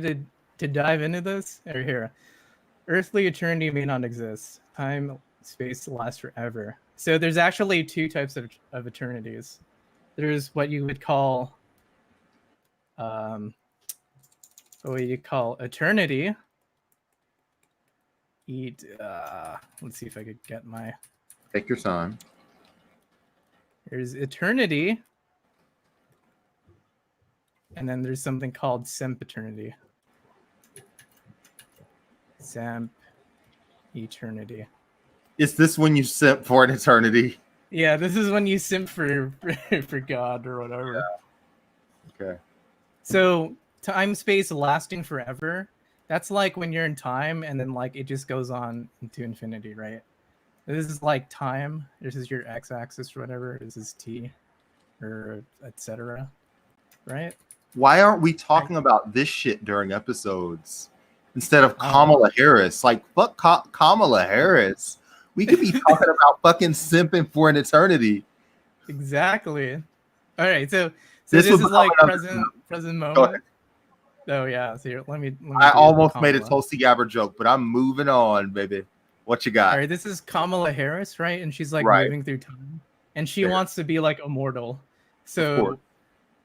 to dive into this? Or here. Earthly eternity may not exist. Time, space lasts forever. So there's actually two types of eternities. There's what you would call eternity. Let's see if I could get my. Take your time. There's eternity, and then there's something called sempiternity. Eternity. Is this when you simp for an eternity? Yeah, this is when you simp for God or whatever. Yeah. Okay. So time space lasting forever. That's like when you're in time and then like it just goes on into infinity, right? This is like time. This is your x-axis or whatever. This is t, or etc. Right? Why aren't we talking about this shit during episodes instead of Kamala Harris? Like, fuck Kamala Harris. We could be talking about fucking simping for an eternity. Exactly. All right, so this is like present moment. Oh yeah. So here, let me I almost made a Tulsi Gabbard joke, but I'm moving on, baby. What you got? All right, this is Kamala Harris, right? And she's like moving through time, and she wants to be like immortal. So,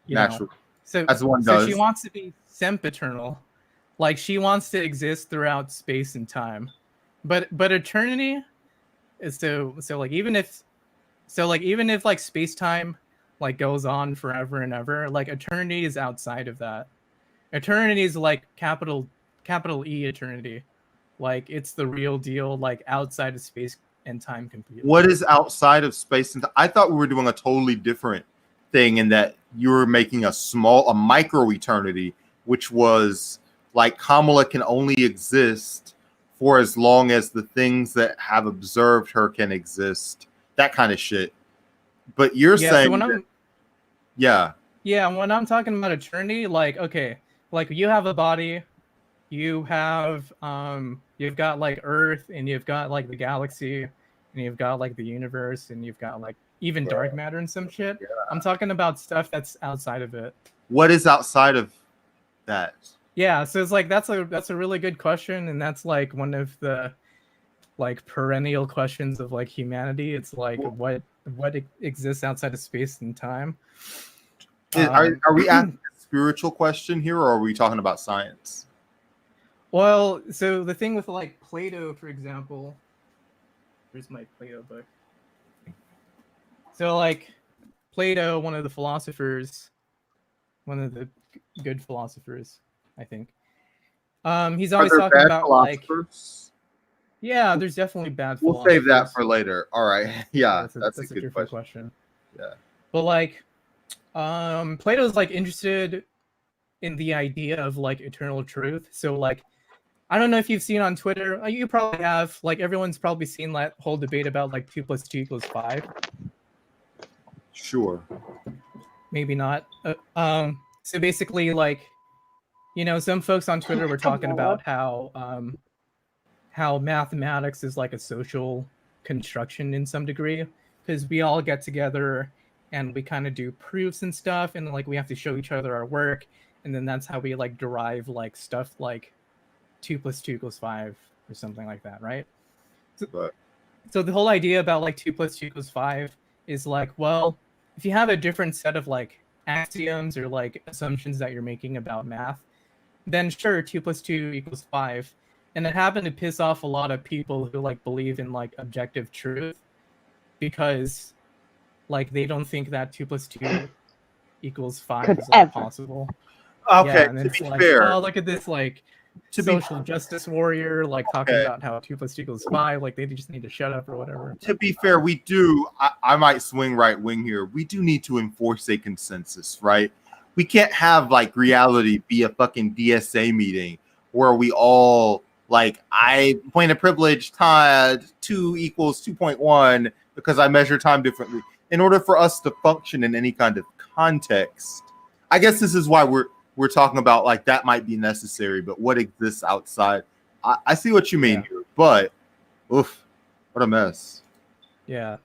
natural. So as one does. So she wants to be sempiternal, like she wants to exist throughout space and time. But eternity is so like even if like space time like goes on forever and ever, like eternity is outside of that. Eternity is like capital E eternity. Like it's the real deal, like outside of space and time completely. What is outside of space and time? I thought we were doing a totally different thing in that you were making a micro eternity, which was like Kamala can only exist for as long as the things that have observed her can exist. That kind of shit. But you're saying so when I'm talking about eternity, like okay, like you have a body, you have you've got like Earth, and you've got like the galaxy, and you've got like the universe, and you've got like even dark matter and some shit. Yeah. I'm talking about stuff that's outside of it. What is outside of that? Yeah, so it's like that's a really good question, and that's like one of the like perennial questions of like humanity. It's like what exists outside of space and time. Are we asking a spiritual question here, or are we talking about science? Well, so the thing with like Plato, for example, here's my Plato book. So like Plato, one of the philosophers, one of the good philosophers, I think. He's always talking about like, yeah, there's definitely bad philosophers. We'll save that for later. All right. Yeah, that's a good question. Yeah. But like, Plato's like interested in the idea of like eternal truth. So like, I don't know if you've seen on Twitter, you probably have, like everyone's probably seen that whole debate about like 2 + 2 = 5. Sure. Maybe not. So basically, like, some folks on Twitter were talking about how mathematics is like a social construction in some degree, because we all get together and we kind of do proofs and stuff, and like we have to show each other our work, and then that's how we like derive like stuff like 2 + 2 = 5 or something like that, right? But So the whole idea about like 2 + 2 = 5 is like, well, if you have a different set of like axioms or like assumptions that you're making about math, then sure, 2 + 2 = 5. And it happened to piss off a lot of people who like believe in like objective truth, because like they don't think that 2 + 2 = 5 Could is like ever. possible. okay, Yeah, and to it's be like, fair, oh, look at this like to be social justice warrior like talking Okay. about how 2 + 2 = 5, like they just need to shut up or whatever. to be fair, we do. I might swing right wing here. We do need to enforce a consensus, right? We can't have like reality be a fucking DSA meeting where we all like I point of privilege time 2 = 2.1 because I measure time differently. In order for us to function in any kind of context, I guess this is why we're talking about like that might be necessary, but what exists outside? I see what you mean here, but oof, what a mess. Yeah.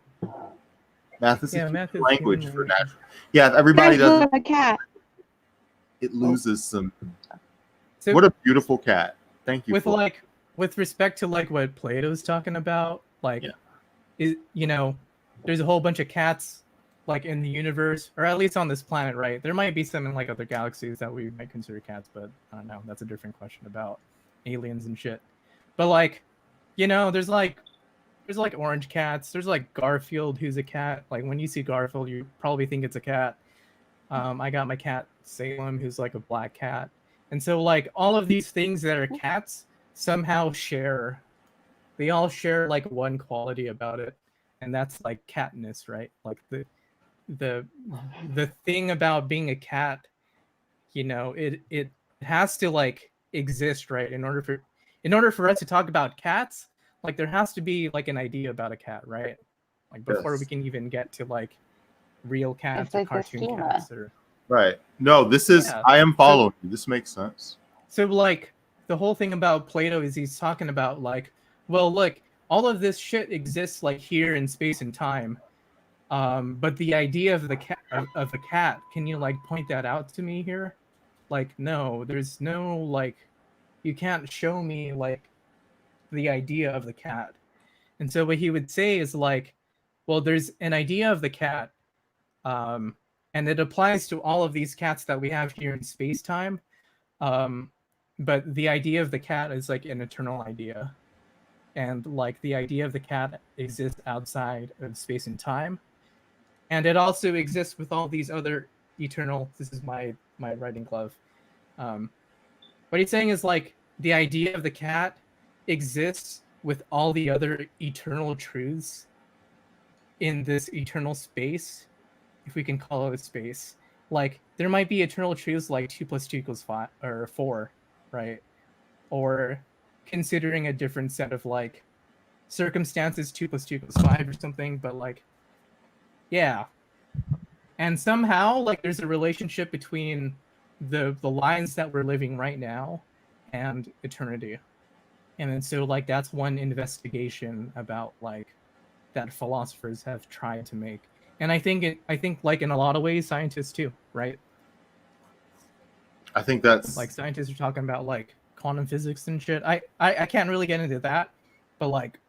Math is a Math is language human for language. natural. Yeah, everybody does. a cat. It loses some. So What a beautiful cat. Thank you. with For like with respect to like what Plato's talking about, like is there's a whole bunch of cats like in the universe, or at least on this planet, right? There might be some in like other galaxies that we might consider cats, but I don't know. That's a different question about aliens and shit. But like, there's like orange cats. There's like Garfield, who's a cat. Like when you see Garfield, you probably think it's a cat. I got my cat Salem, who's like a black cat. And so like all of these things that are cats somehow they all share like one quality about it, and that's like catness, right? Like the thing about being a cat, it has to like exist, right? In order for us to talk about cats, like there has to be like an idea about a cat, right? Like before we can even get to like real cats It's or like the cartoon schema. cats or right. No, this is. Yeah. I am following you. This makes sense. So like the whole thing about Plato is he's talking about like, well, look, all of this shit exists like here in space and time. But the idea of the cat of a cat, can you like point that out to me here? Like, no, there's no like, you can't show me like the idea of the cat. And so what he would say is like, well, there's an idea of the cat, and it applies to all of these cats that we have here in space time. But the idea of the cat is like an eternal idea, and like the idea of the cat exists outside of space and time, and it also exists with all these other eternal. This is my writing glove. What he's saying is like the idea of the cat exists with all the other eternal truths in this eternal space, if we can call it a space. Like there might be eternal truths like 2 + 2 = 5 or 4, right? Or considering a different set of like circumstances, 2 + 2 = 5 or something, but like, yeah. And somehow like there's a relationship between the lines that we're living right now and eternity. And then so like that's one investigation about like that philosophers have tried to make. And I think like in a lot of ways scientists too, right? I think that's Like scientists are talking about like quantum physics and shit. I can't really get into that, but like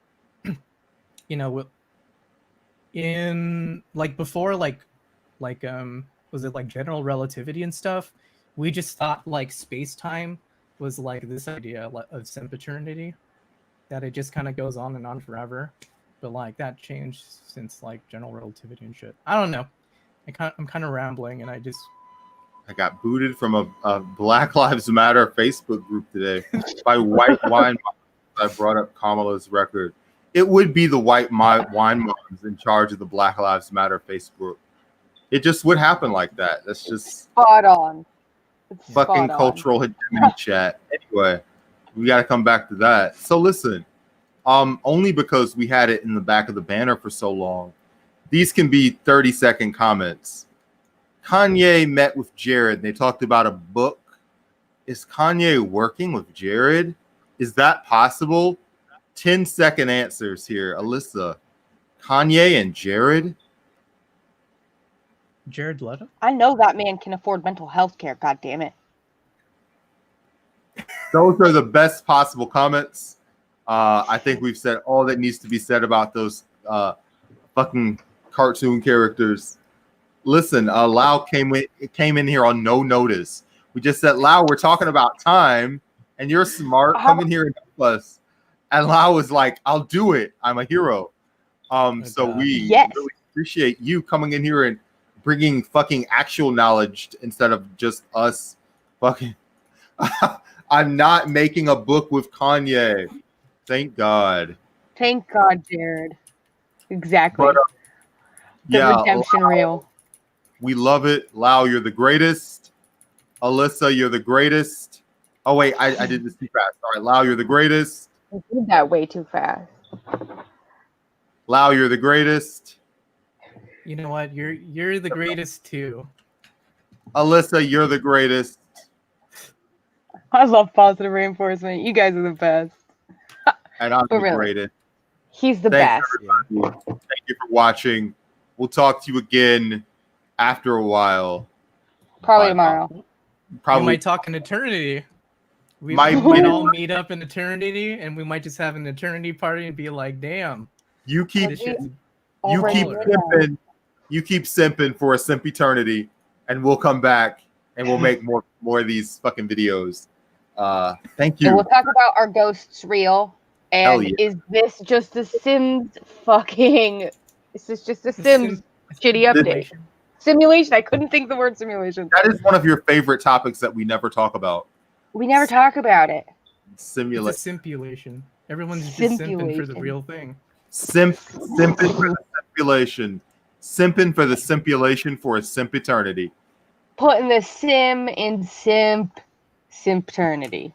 in like before like was it like general relativity and stuff, we just thought like space-time was like this idea of sempiternity, that it just kind of goes on and on forever. But like that changed since like general relativity and shit. I don't know. I'm kind of rambling, and I got booted from a Black Lives Matter Facebook group today by white wine. I brought up Kamala's record. It would be the white wine moms in charge of the Black Lives Matter Facebook. It just would happen like that. That's just spot on. It's fucking spot on. cultural hegemony chat. Anyway, we got to come back to that. So listen, only because we had it in the back of the banner for so long, These can be 30-second comments. Kanye met with Jared. They talked about a book. Is Kanye working with Jared? Is that possible? 10-second answers here. Alyssa, Kanye and Jared? Jared Leto? I know that man can afford mental health care, god damn it. Those are the best possible comments. I think we've said all that needs to be said about those fucking cartoon characters. Listen, Lau came in here on no notice. We just said, Lau, we're talking about time, and you're smart. Come in here and help us. And Lau was like, I'll do it. I'm a hero. So we really appreciate you coming in here and bringing fucking actual knowledge instead of just us fucking. I'm not making a book with Kanye. Thank God. Thank God, Jared. Exactly. But, the redemption Lau, reel. We love it. Lau, you're the greatest. Alyssa, you're the greatest. Oh, wait, I did this too fast. All right, Lau, you're the greatest. I did that way too fast. Lau, you're the greatest. You know what? You're the greatest too. Alyssa, you're the greatest. I love positive reinforcement. You guys are the best. And I'm But the really, greatest. He's the Thanks, best. everybody. Thank you for watching. We'll talk to you again after a while. Probably Bye. tomorrow. We Probably. might talk in eternity. We Might might be. all meet up in eternity, and we might just have an eternity party and be like, "Damn, You keep this shit's Already simping. You keep simping for a simp eternity, and we'll come back and we'll make more of these fucking videos. Thank you. And we'll talk about our ghosts real. Hell And yeah. is this just a Sims fucking? Is this just a Sims shitty update? Simulation. I couldn't think the word simulation. That is one of your favorite topics that we never talk about. We never talk about it. It's Simulate. a simpulation. Everyone's just simping for the real thing. Simping for the simulation. Simping for the simpulation for a simp eternity. Putting the sim in simpternity.